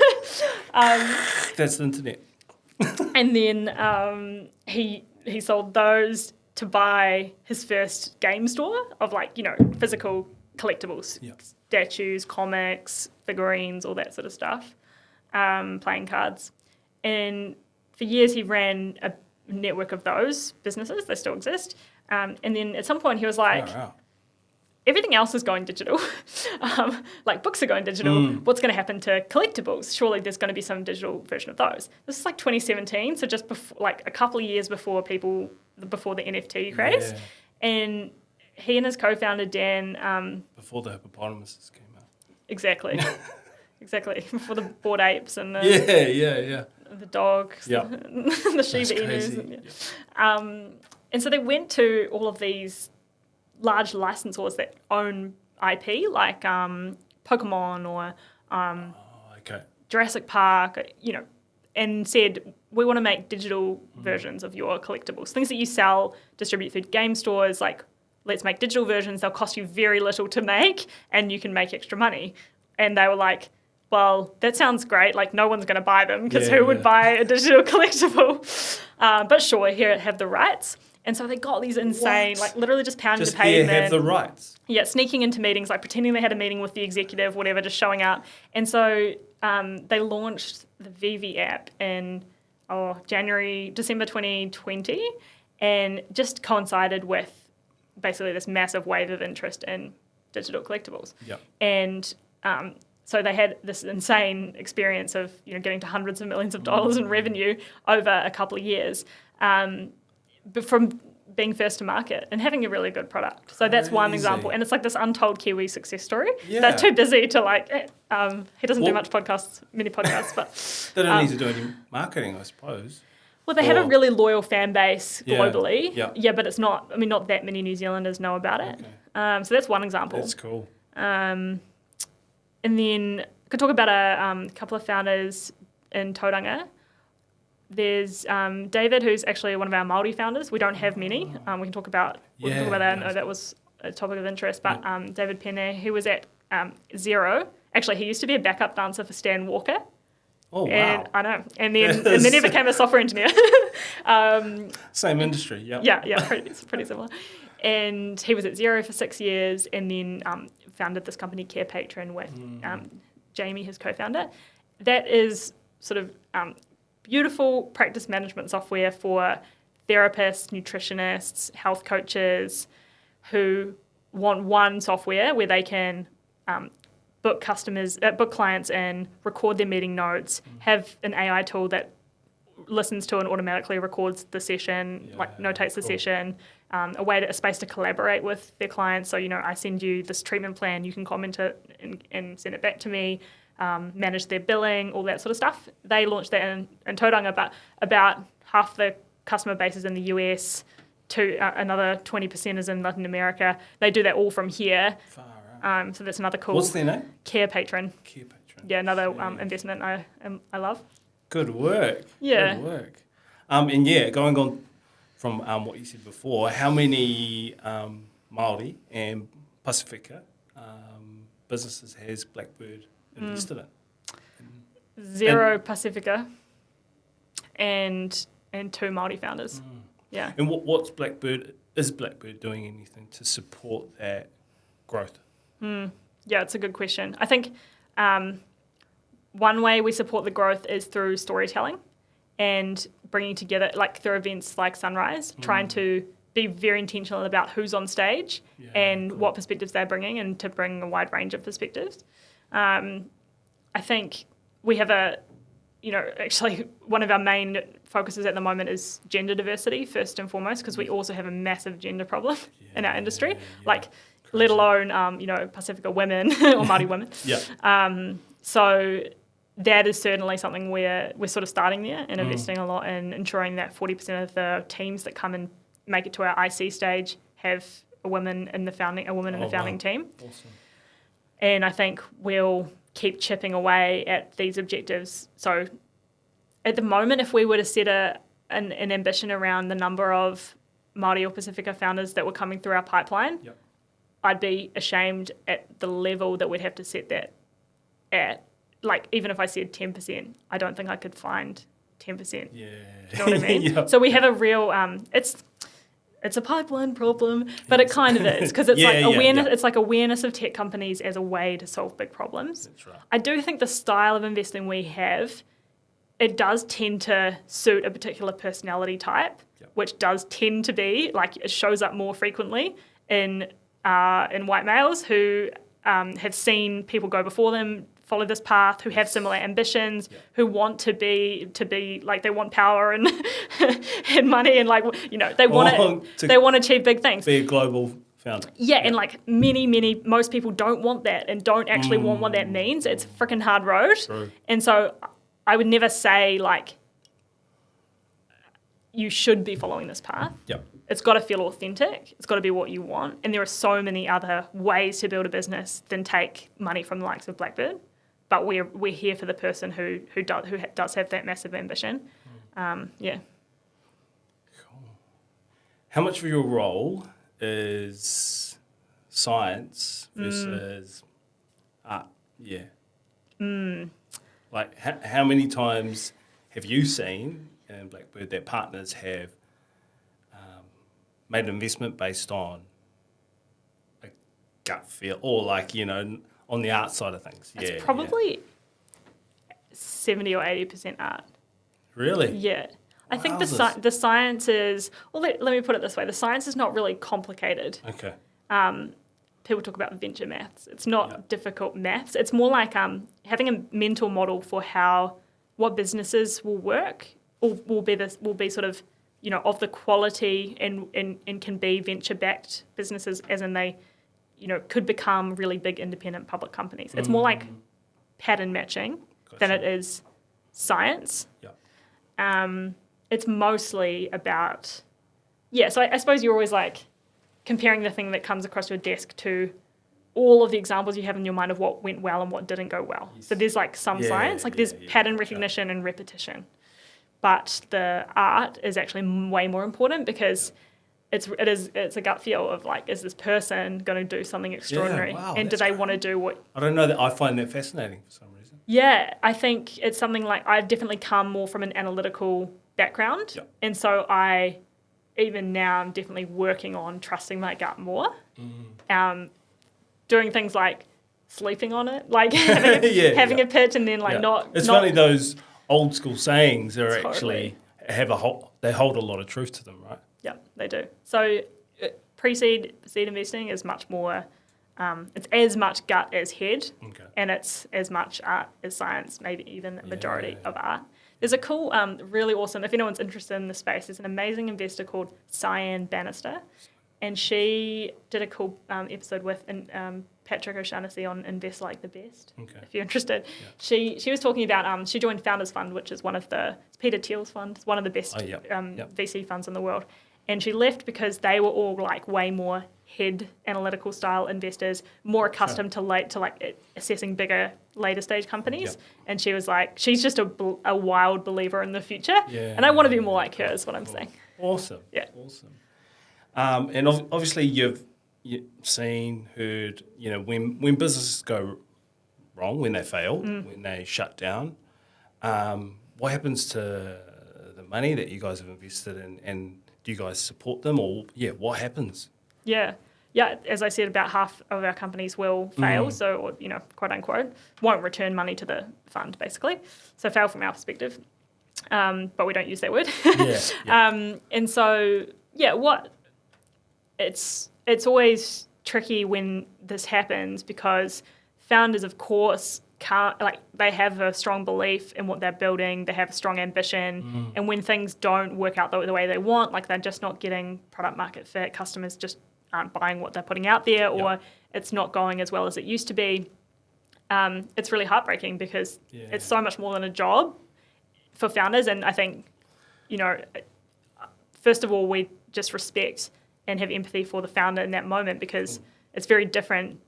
That's the internet. And then he sold those to buy his first game store of physical collectibles, Yep. statues, comics, figurines, all that sort of stuff, playing cards. And for years he ran a network of those businesses. They still exist. And then at some point he was like, Wow. everything else is going digital. Like books are going digital. What's going to happen to collectibles? Surely there's going to be some digital version of those. This is like 2017, so just before, like a couple of years before the NFT craze. Yeah. And he and his co-founder Dan, Before the hippopotamuses came out. exactly, before the bored apes and the Yeah. the dogs, Yeah. the Shiba That's Inus. crazy. And so they went to all of these large licensors that own IP, like Pokemon or Okay. Jurassic Park, and said, we want to make digital versions of your collectibles. Things that you sell, distribute through game stores, like, let's make digital versions. They'll cost you very little to make, and you can make extra money. And they were like, well, that sounds great. Like, no one's going to buy them because who would buy a digital collectible? But sure, here, have the rights. And so they got these insane, What? like literally just pounding Just the pavement. have the rights. Yeah, sneaking into meetings, like pretending they had a meeting with the executive, whatever, just showing up. And so they launched the VV app in December 2020, and just coincided with basically this massive wave of interest in digital collectibles. Yep. And so they had this insane experience of getting to hundreds of millions of dollars in revenue over a couple of years. But from being first to market and having a really good product. So that's one Crazy. example. And it's like this untold Kiwi success story. Yeah. They're too busy to he doesn't do Well- many podcasts, but They don't need to do any marketing, I suppose. well, they have a Or- really loyal fan base Yeah. globally. Yeah. Yeah, but it's not that many New Zealanders know about it. Okay. So that's one example. That's cool. And then I could talk about a couple of founders in Tauranga. There's David, who's actually one of our Māori founders. We don't have many. We can talk about that. I know that was a topic of interest. But David Penne, who was at Xero. Actually, he used to be a backup dancer for Stan Walker. Oh, wow. And I know. And then he became a software engineer. Same industry, yeah. Yeah, pretty similar. And he was at Xero for 6 years, and then founded this company, Care Patron, with Jamie, his co-founder. That is sort of beautiful practice management software for therapists, nutritionists, health coaches who want one software where they can book clients and record their meeting notes, have an AI tool that listens to and automatically records the session, notates the session, a space to collaborate with their clients. So, I send you this treatment plan, you can comment it and send it back to me, manage their billing, all that sort of stuff. They launched that in Tauranga, but about half the customer base is in the US, another 20% is in Latin America. They do that all from here. Far out. So that's another cool... What's their name? Care Patron. Care Patron. Yeah, another investment I love. Good work. Yeah. Good work. Going on from what you said before, how many Māori and Pacifica businesses has Blackbird invested in? Zero Pacifica and 2 Māori founders. Yeah. And what's Blackbird? Is Blackbird doing anything to support that growth? Yeah, it's a good question. I think one way we support the growth is through storytelling and bringing together, like through events like Sunrise, trying to be very intentional about who's on stage and what perspectives they're bringing, and to bring a wide range of perspectives. I think we have actually one of our main focuses at the moment is gender diversity first and foremost, because we also have a massive gender problem in our industry, let alone, Pacifica women or Māori women. So that is certainly something where we're sort of starting there and investing a lot in ensuring that 40% of the teams that come and make it to our IC stage have a woman in the founding team. Awesome. And I think we'll keep chipping away at these objectives. So at the moment, if we were to set an ambition around the number of Māori or Pacifica founders that were coming through our pipeline, I'd be ashamed at the level that we'd have to set that at. Like, even if I said 10%, I don't think I could find 10%. Yeah. Do you know what I mean? So we have a real, it's a pipeline problem, but it kind of is, because it's awareness. It's like awareness of tech companies as a way to solve big problems. That's right. I do think the style of investing we have, it does tend to suit a particular personality type, which does tend to be, like, it shows up more frequently in white males who have seen people go before them follow this path, who have similar ambitions, who want to be like, they want power and and money, and they want to achieve big things. Be a global founder. And like most people don't want that and don't actually want what that means. It's a freaking hard road. True. And so I would never say like you should be following this path. It's got to feel authentic. It's got to be what you want. And there are so many other ways to build a business than take money from the likes of Blackbird. But we're here for the person who does have that massive ambition. Cool. How much of your role is science versus art? Like, how many times have you seen in Blackbird that partners have made an investment based on a gut feel, or on the art side of things? It's probably 70 or 80% art. Really? Yeah. I think the science is, well, let me put it this way, the science is not really complicated. Okay. People talk about venture maths. It's not difficult maths. It's more like having a mental model for what businesses will work, or will be sort of, of the quality and can be venture-backed businesses, as in they, could become really big independent public companies. It's more like pattern matching than it is science. It's mostly about, so I suppose you're always like comparing the thing that comes across your desk to all of the examples you have in your mind of what went well and what didn't go well. So there's like some science, there's pattern recognition and repetition. But the art is actually way more important, because it's a gut feel of like, is this person going to do something extraordinary? And do they want to do what... I don't know, that I find that fascinating for some reason. Yeah, I think it's something like, I've definitely come more from an analytical background. And so even now, I'm definitely working on trusting my gut more. Doing things like sleeping on it, like having a pitch and then not... It's funny, those old school sayings are actually they hold a lot of truth to them, right? Yeah, they do. So seed investing is much more, it's as much gut as head, and it's as much art as science, maybe even the majority of art. There's a cool, really awesome, if anyone's interested in the space, there's an amazing investor called Cyan Bannister, and she did a cool episode with Patrick O'Shaughnessy on Invest Like the Best, if you're interested. She was talking about, she joined Founders Fund, which is it's Peter Thiel's fund, it's one of the best VC funds in the world. And she left because they were all like way more head analytical style investors, more accustomed to assessing bigger later stage companies. And she was like, she's just a wild believer in the future. And I want to be more like her, is what I'm saying. Awesome. Yeah. Awesome. And obviously you've seen, heard, when businesses go wrong, when they fail, when they shut down, what happens to the money that you guys have invested in, and do you guys support them, or what happens? Yeah, as I said, about half of our companies will fail, so, quote unquote, won't return money to the fund, basically. So fail from our perspective, but we don't use that word. And so, it's always tricky when this happens, because founders, of course, they have a strong belief in what they're building, they have a strong ambition, and when things don't work out the way they want, like they're just not getting product market fit, customers just aren't buying what they're putting out there, or it's not going as well as it used to be, it's really heartbreaking because it's so much more than a job for founders. And I think, first of all, we just respect and have empathy for the founder in that moment, because it's very different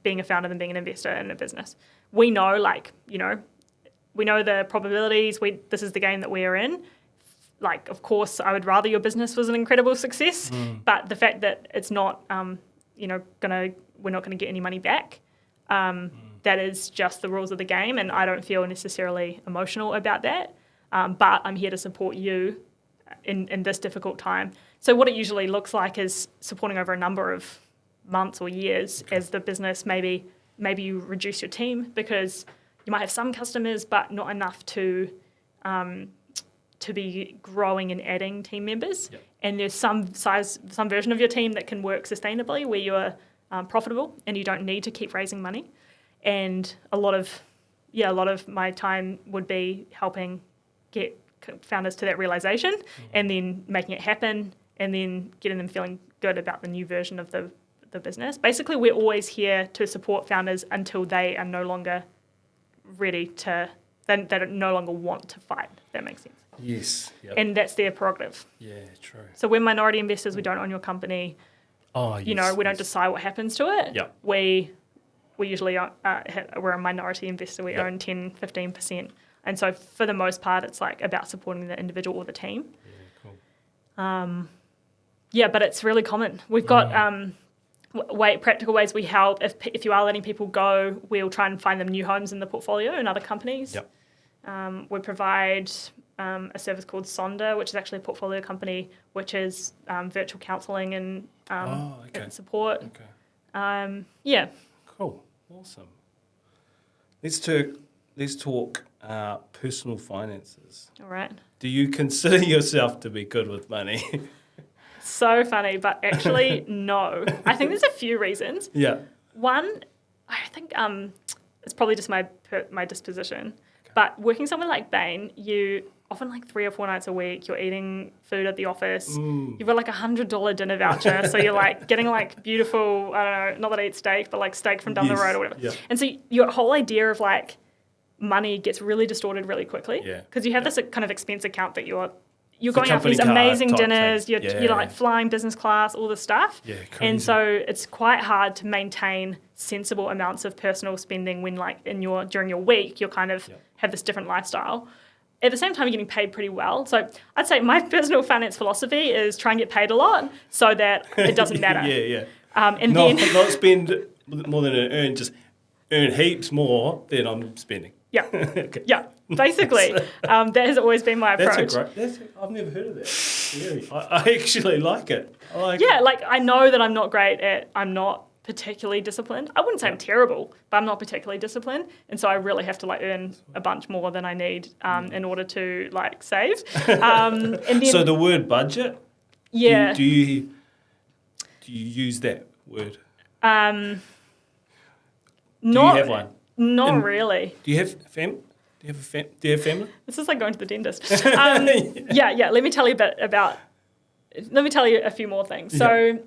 being a founder than being an investor in a business. We know, we know the probabilities. This is the game that we are in. Like, of course, I would rather your business was an incredible success, but the fact that it's not, we're not going to get any money back, that is just the rules of the game, and I don't feel necessarily emotional about that. But I'm here to support you in this difficult time. So what it usually looks like is supporting over a number of months or years as the business. Maybe you reduce your team because you might have some customers, but not enough to be growing and adding team members. Yep. And there's some version of your team that can work sustainably where you're profitable and you don't need to keep raising money. And a lot of my time would be helping get founders to that realization, and then making it happen, and then getting them feeling good about the new version of the business. Basically, we're always here to support founders until they are no longer ready to, they no longer want to fight, if that makes sense. Yes. Yep. And that's their prerogative. Yeah, true. So we're minority investors, we don't own your company. Oh, yes. We don't decide what happens to it. Yep. We usually, we're a minority investor, we own 10, 15%. And so for the most part, it's like about supporting the individual or the team. Yeah, cool. But it's really common. We've got practical ways we help. If you are letting people go, we'll try and find them new homes in the portfolio in other companies. Yep. We provide a service called Sonder, which is actually a portfolio company, which is virtual counselling and and support. Okay. Cool. Awesome. Let's talk personal finances. All right. Do you consider yourself to be good with money? So funny, but actually, no. I think there's a few reasons. Yeah. One, I think it's probably just my disposition. Okay. But working somewhere like Bain, you often like 3 or 4 nights a week, you're eating food at the office. You've got like $100 dinner voucher, so you're like getting like beautiful, I don't know, not that I eat steak, but like steak from down the road or whatever. Yeah. And so your whole idea of like money gets really distorted really quickly. Yeah. Because you have this kind of expense account that you're going out for these amazing dinners, you're like flying business class, all this stuff. Yeah, crazy. And so it's quite hard to maintain sensible amounts of personal spending when like during your week you're kind of have this different lifestyle. At the same time, you're getting paid pretty well. So I'd say my personal finance philosophy is try and get paid a lot so that it doesn't matter. Not spend more than I earn, just earn heaps more than I'm spending. Yeah. Okay. Yeah. Basically, that has always been my approach. I've never heard of that. Really, I actually like it. I know that I'm not particularly disciplined. I wouldn't say I'm terrible, but I'm not particularly disciplined, and so I really have to like earn a bunch more than I need in order to like save. And then, so the word budget. Yeah. Do you use that word? Do you have one? Not really. Do you have family? Do you have family? This is like going to the dentist. Yeah. Let me tell you a few more things. So,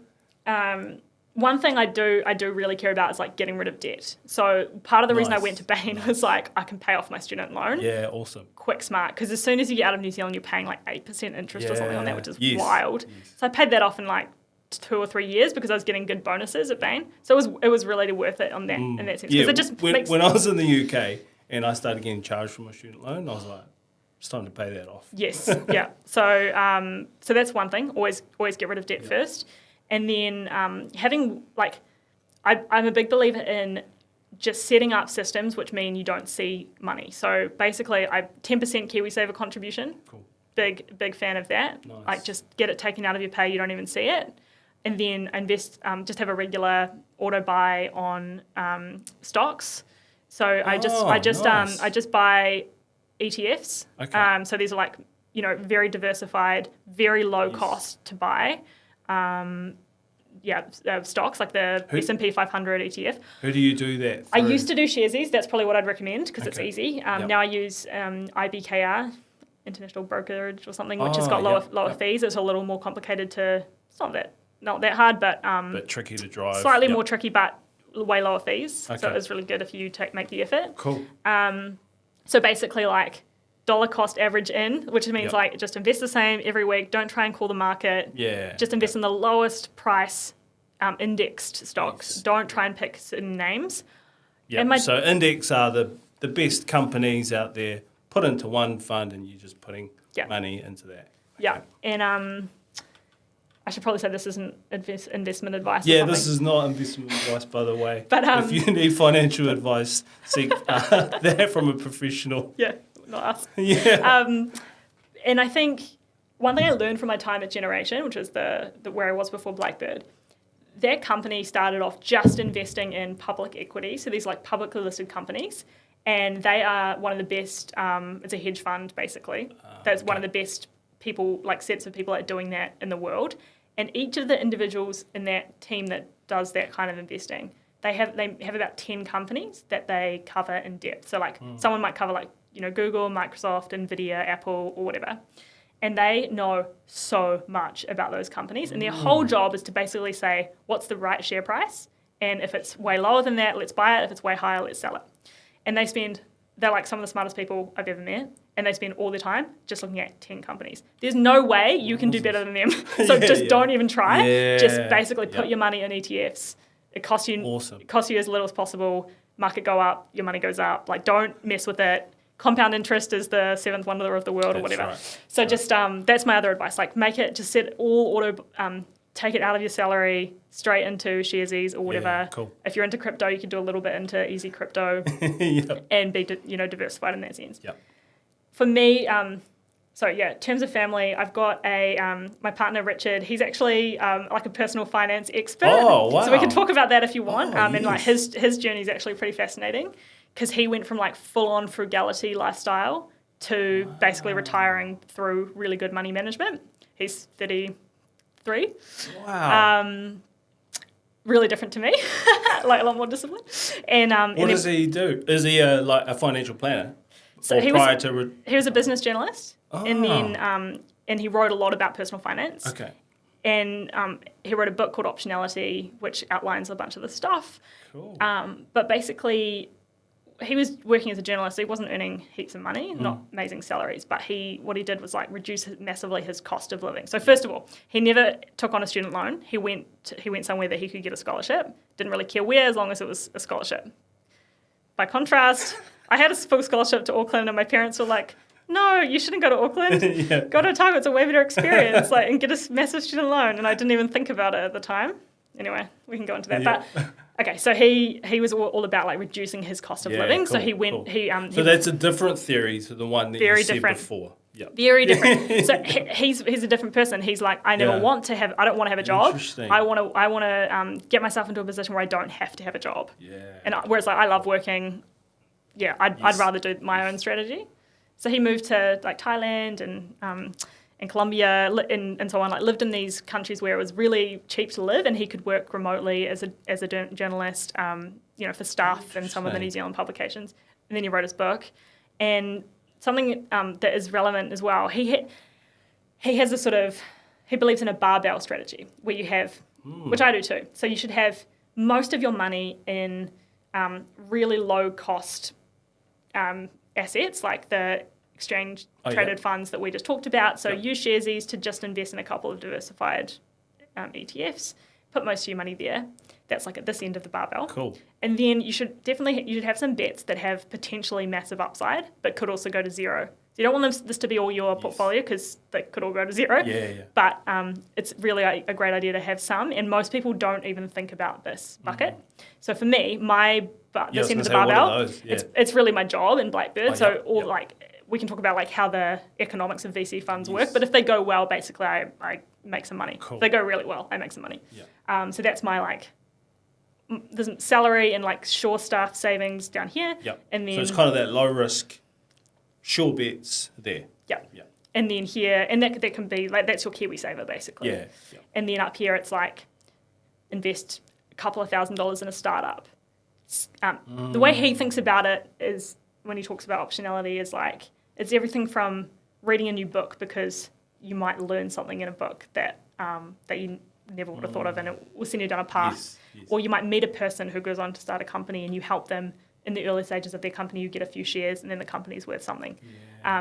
one thing I do really care about is like getting rid of debt. So part of the reason I went to Bain was like I can pay off my student loan. Yeah, awesome. Quick, smart. Because as soon as you get out of New Zealand, you're paying like 8% interest or something on that, which is wild. Yes. So I paid that off in like 2 or 3 years because I was getting good bonuses at Bain. So it was really worth it in that sense. Yeah, it just when I was in the UK and I started getting charged for my student loan, I was like, it's time to pay that off. Yes, yeah. So that's one thing. Always get rid of debt first. And then having like, I'm a big believer in just setting up systems which mean you don't see money. So basically, 10% KiwiSaver contribution. Cool. Big fan of that. Nice. Like just get it taken out of your pay, you don't even see it. And then invest, just have a regular auto buy on stocks. So I just buy ETFs. Okay. So these are like, very diversified, very low cost to buy. stocks like the S&P 500 ETF. Who do you do that I through? used to do Sharesies. That's probably what I'd recommend because it's Okay. easy. Now I use IBKR, International Brokerage or something, which has got lower fees. It's a little more complicated to. It's not that hard, but bit tricky to drive. Slightly more tricky, but way lower fees. Okay. So it's really good if you make the effort. Cool. So basically, like dollar cost average in, which means Yep. like just invest the same every week. Don't try and call the market. Yeah. Just invest in the lowest price indexed stocks. Yes. Don't try and pick certain names. Yeah. And my- So index are the best companies out there put into one fund, and you're just putting Yeah. money into that. Yeah, and I should probably say this isn't investment advice. or Yeah, something. this is not investment advice, by the way. But, if you need financial advice, seek that from a professional. Yeah, not us. Yeah. And I think one thing I learned from my time at Generation, which was the where I was before Blackbird, their company started off just investing in public equity, so these like publicly listed companies, and they are one of the best. It's a hedge fund basically. That's one of the best people, like sets of people at doing that in the world. And each of the individuals in that team that does that kind of investing, they have about 10 companies that they cover in depth. So like someone might cover like Google, Microsoft, Nvidia, Apple, or whatever. And they know so much about those companies. And their whole job is to basically say, what's the right share price? And if it's way lower than that, let's buy it. If it's way higher, let's sell it. And they're like some of the smartest people I've ever met. And they spend all their time just looking at 10 companies. There's no way you can do better than them. So don't even try. Yeah. Just basically put your money in ETFs. It costs you Awesome. It costs you as little as possible. Market go up, your money goes up. Like don't mess with it. Compound interest is the seventh wonder of the world or whatever. Right. So just that's my other advice. Like make it, just set all auto, take it out of your salary straight into Sharesies or whatever. Yeah, cool. If you're into crypto, you can do a little bit into Easy Crypto Yep. and be diversified in that sense. Yep. For me, in terms of family, I've got my partner Richard. He's actually like a personal finance expert. Oh, wow. So we can talk about that if you want. Oh, And like yes. his journey is actually pretty fascinating because he went from like full-on frugality lifestyle to basically retiring through really good money management. He's 33. Wow. Really different to me, like a lot more disciplined. And What does he do? Is he like a financial planner? So or he prior was, to... he was a business journalist, and then Oh. and he wrote a lot about personal finance. Okay. And he wrote a book called Optionality, which outlines a bunch of the stuff. Cool. But basically, he was working as a journalist, so he wasn't earning heaps of money, Mm. not amazing salaries. But what he did was like reduce massively his cost of living. So first of all, he never took on a student loan. He went somewhere that he could get a scholarship. Didn't really care where, as long as it was a scholarship. By contrast, I had a full scholarship to Auckland, and my parents were like, "No, you shouldn't go to Auckland. Yeah. Go to Otago. It's a way better experience. And get a massive student loan." And I didn't even think about it at the time. Anyway, we can go into that. Yeah. But okay, so he was all about like reducing his cost of living. So cool, he went. cool. So that's a different theory to the one that Very you said different. before. Yep. Very different. So he's a different person. He's like, I don't want to have a job. Interesting. I want to get myself into a position where I don't have to have a job. Yeah. And whereas like I love working, I'd rather do my own strategy. So he moved to like Thailand and Colombia and so on. Like lived in these countries where it was really cheap to live, and he could work remotely as a journalist, for Stuff and some of the New Zealand publications. And then he wrote his book, and something that is relevant as well. He has this he believes in a barbell strategy where you have, which I do too. So you should have most of your money in really low cost assets like the exchange traded funds that we just talked about. So use Sharesies to just invest in a couple of diversified ETFs. Put most of your money there. That's like at this end of the barbell. Cool. And then you should have some bets that have potentially massive upside, but could also go to zero. So you don't want this to be all your portfolio because they could all go to zero. Yeah. But it's really a great idea to have some, and most people don't even think about this bucket. So for me, this end of the barbell, it's really my job in Blackbird. We can talk about like how the economics of VC funds work, but if they go well, basically I make some money. Cool. If they go really well, I make some money. Yeah. So that's my there's salary and like sure stuff savings down here. Yep. And then so it's kind of that low risk, sure bets there. Yeah. Yeah. And then here, and that can be like, that's your KiwiSaver basically. Yeah. And then up here it's like invest a couple of $1,000s in a startup. The way he thinks about it is, when he talks about optionality, is like it's everything from reading a new book because you might learn something in a book that you never would have thought of, and it will send you down a path. Yes. Or you might meet a person who goes on to start a company and you help them in the early stages of their company, you get a few shares and then the company's worth something.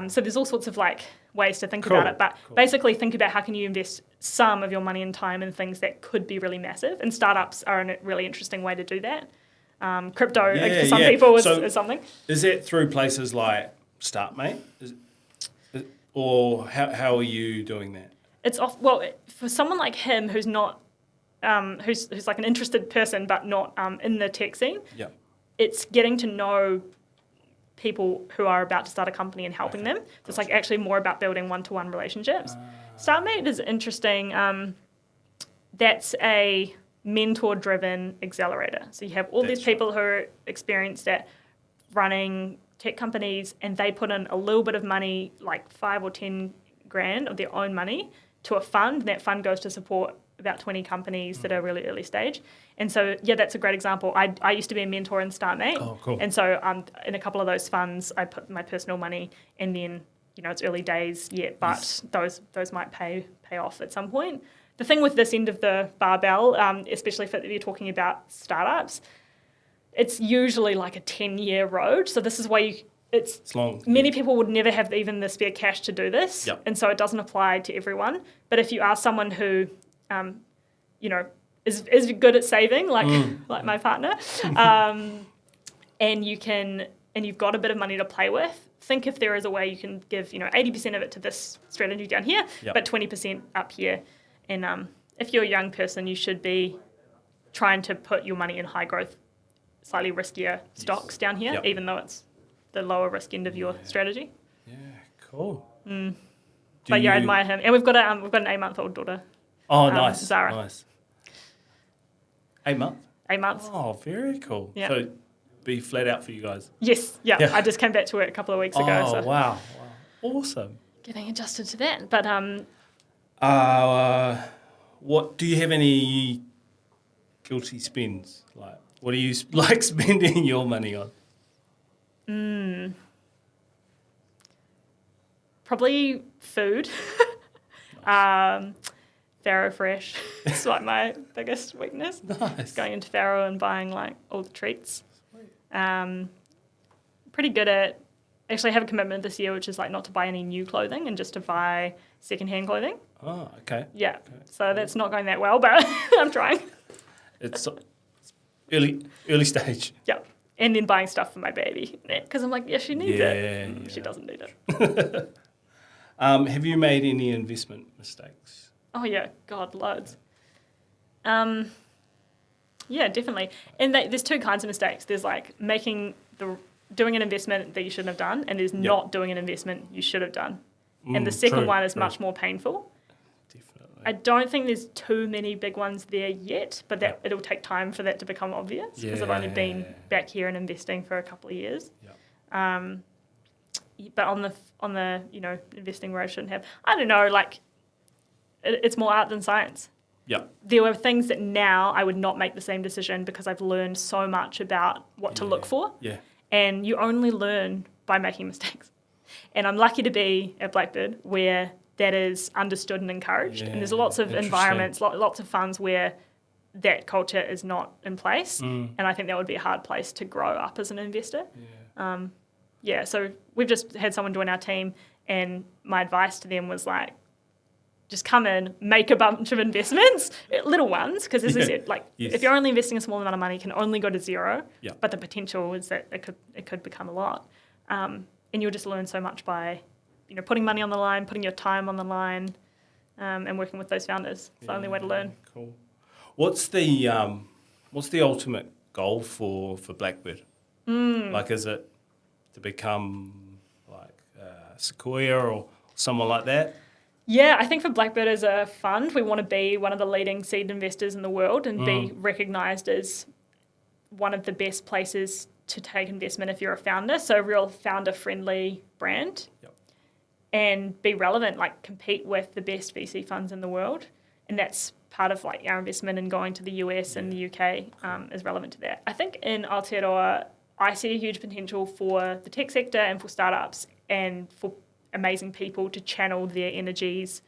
So there's all sorts of like ways to think about it, but basically think about how can you invest some of your money and time in things that could be really massive, and startups are a really interesting way to do that. Crypto for some people is something. Is that through places like StartMate? Or how are you doing that? It's for someone like him who's not who's like an interested person but not in the tech scene. Yeah. It's getting to know people who are about to start a company and helping them. So it's like actually more about building one-to-one relationships. StartMate is interesting. That's a mentor-driven accelerator. So you have all these people who are experienced at running tech companies, and they put in a little bit of money, like 5 or 10 grand of their own money, to a fund. And that fund goes to support about 20 companies that are really early stage. And so, that's a great example. I used to be a mentor in StartMate. Oh, cool. And so in a couple of those funds, I put my personal money, and then, it's early days yet, but those might pay off at some point. The thing with this end of the barbell, especially if you're talking about startups, it's usually like a 10-year road. So this is why it's long. Many people would never have even the spare cash to do this. Yep. And so it doesn't apply to everyone. But if you are someone who, is good at saving, like my partner, and you've got a bit of money to play with, think if there is a way you can give, 80% of it to this strategy down here, but 20% up here. And if you're a young person, you should be trying to put your money in high growth, slightly riskier stocks down here, even though it's the lower risk end of your strategy. Yeah, cool. But I admire him, and we've got an 8-month-old daughter. Oh, nice, Zara. nice. 8 months. 8 months. Oh, very cool. Yeah. So, be flat out for you guys. Yes, yeah. I just came back to it a couple of weeks ago. Oh, so wow, awesome. getting adjusted to that, but what do you have any guilty spends? Like, what do you like spending your money on? Probably food. Farrow Fresh. It's like my biggest weakness. Nice. Going into Farrow and buying like all the treats. Pretty good at, actually I have a commitment this year, which is like not to buy any new clothing and just to buy secondhand clothing. Oh, okay. Yeah. Okay. So that's not going that well, but I'm trying. It's early stage. Yeah. And then buying stuff for my baby. Because I'm like, yeah, she needs it. Yeah. She doesn't need it. Have you made any investment mistakes? Oh, yeah. God, loads. Yeah, definitely. And there's two kinds of mistakes. There's like doing an investment that you shouldn't have done, and there's not doing an investment you should have done. And the second one is much more painful. Definitely. I don't think there's too many big ones there yet, but it'll take time for that to become obvious, because I've only been back here and investing for a couple of years. Yeah. But on the investing where I shouldn't have, I don't know, like it's more art than science. Yeah. There were things that now I would not make the same decision because I've learned so much about what to look for. Yeah. And you only learn by making mistakes. And I'm lucky to be at Blackbird where that is understood and encouraged. And there's lots of environments, lots of funds where that culture is not in place. And I think that would be a hard place to grow up as an investor. Yeah. So we've just had someone join our team, and my advice to them was like, just come in, make a bunch of investments, little ones, because as I said, like if you're only investing a small amount of money, it can only go to zero. Yeah. But the potential is that it could become a lot, and you'll just learn so much by, putting money on the line, putting your time on the line, and working with those founders. It's the only way to learn. Cool. What's the ultimate goal for Blackbird? Like, is it to become like Sequoia or someone like that? Yeah, I think for Blackbird as a fund, we want to be one of the leading seed investors in the world and be recognised as one of the best places to take investment if you're a founder. So a real founder-friendly brand. Yep. And be relevant, like compete with the best VC funds in the world. And that's part of like our investment in going to the US and the UK is relevant to that. I think in Aotearoa, I see a huge potential for the tech sector and for startups and for amazing people to channel their energies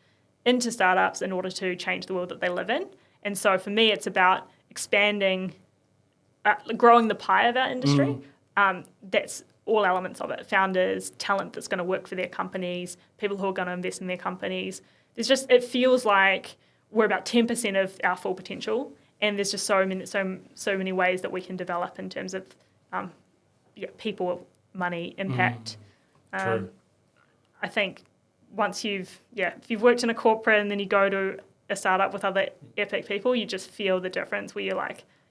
into startups in order to change the world that they live in. And so for me, it's about expanding, growing the pie of our industry. That's all elements of it. Founders, talent that's going to work for their companies, people who are going to invest in their companies. It feels like we're about 10% of our full potential, and there's just so many ways that we can develop in terms of people, money, impact. True. I think once if you've worked in a corporate and then you go to a startup with other epic people, you just feel the difference where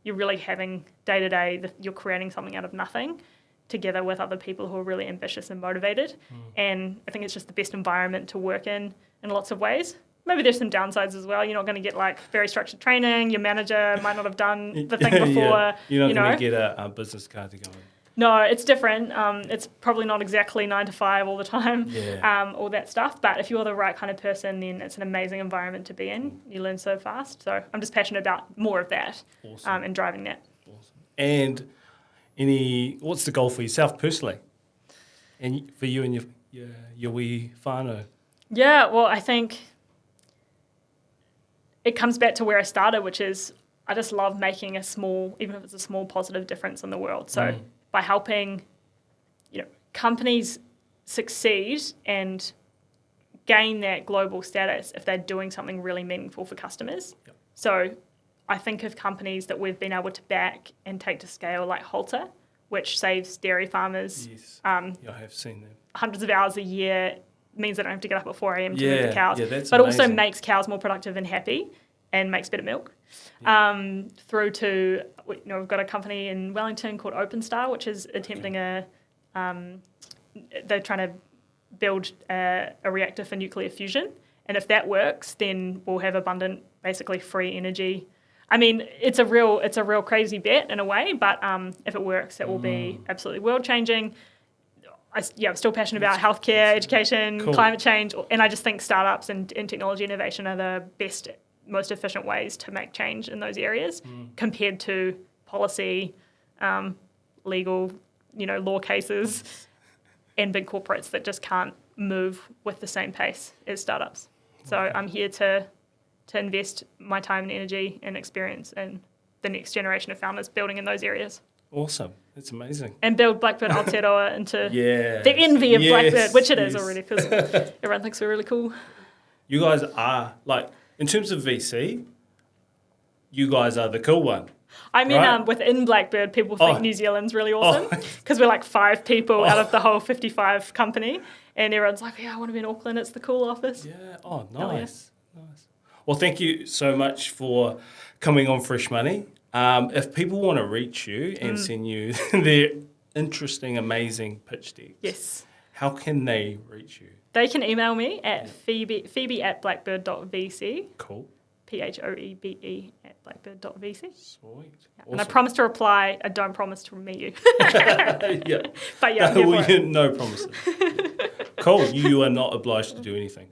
you're really having day to day, you're creating something out of nothing together with other people who are really ambitious and motivated. And I think it's just the best environment to work in lots of ways. Maybe there's some downsides as well. You're not going to get very structured training. Your manager might not have done the thing before. You're not going to get a business card to go in. No, it's different. It's probably not exactly 9 to 5 all the time, all that stuff. But if you're the right kind of person, then it's an amazing environment to be in. You learn so fast. So I'm just passionate about more of that and driving that. Awesome. And what's the goal for yourself personally? And for you and your wee whānau? Yeah, well, I think it comes back to where I started, which is I just love making even if it's a small positive difference in the world. So by helping, companies succeed and gain that global status if they're doing something really meaningful for customers. Yep. So I think of companies that we've been able to back and take to scale like Halter, which saves dairy farmers I have seen them. hundreds of hours a year, means they don't have to get up at 4 a.m. to move the cows, that's but amazing. also makes cows more productive and happy and makes better milk. Through to, we've got a company in Wellington called OpenStar, which is attempting they're trying to build a reactor for nuclear fusion. And if that works, then we'll have abundant, basically free energy. I mean, it's a real crazy bet in a way, but if it works, it will be absolutely world-changing. I'm still passionate about healthcare, education, climate change, and I just think startups and technology innovation are the best, most efficient ways to make change in those areas compared to policy, legal, law cases, and big corporates that just can't move with the same pace as startups. So I'm here to invest my time and energy and experience in the next generation of founders building in those areas. Awesome. That's amazing. And build Blackbird Aotearoa into the envy of Blackbird, which it is already, because everyone thinks we're really cool. You guys are, in terms of VC, you guys are the cool one. I mean, right? Within Blackbird, people think New Zealand's really awesome because we're 5 people out of the whole 55 company, and everyone's like, I want to be in Auckland. It's the cool office. Yeah. Oh, nice. Nice. Well, thank you so much for coming on Fresh Money. If people want to reach you and send you their interesting, amazing pitch decks, yes, how can they reach you? They can email me at phoebe@blackbird.vc. Cool. PHOEBE @blackbird.vc. Sweet. Awesome. And I promise to reply. I don't promise to meet you. Yeah. But yeah, I'm here for it. No promises. Cool. You are not obliged to do anything.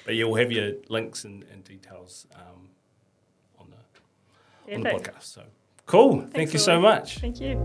But you'll have your links and details on the podcast. So cool. Thank you so much. Thank you.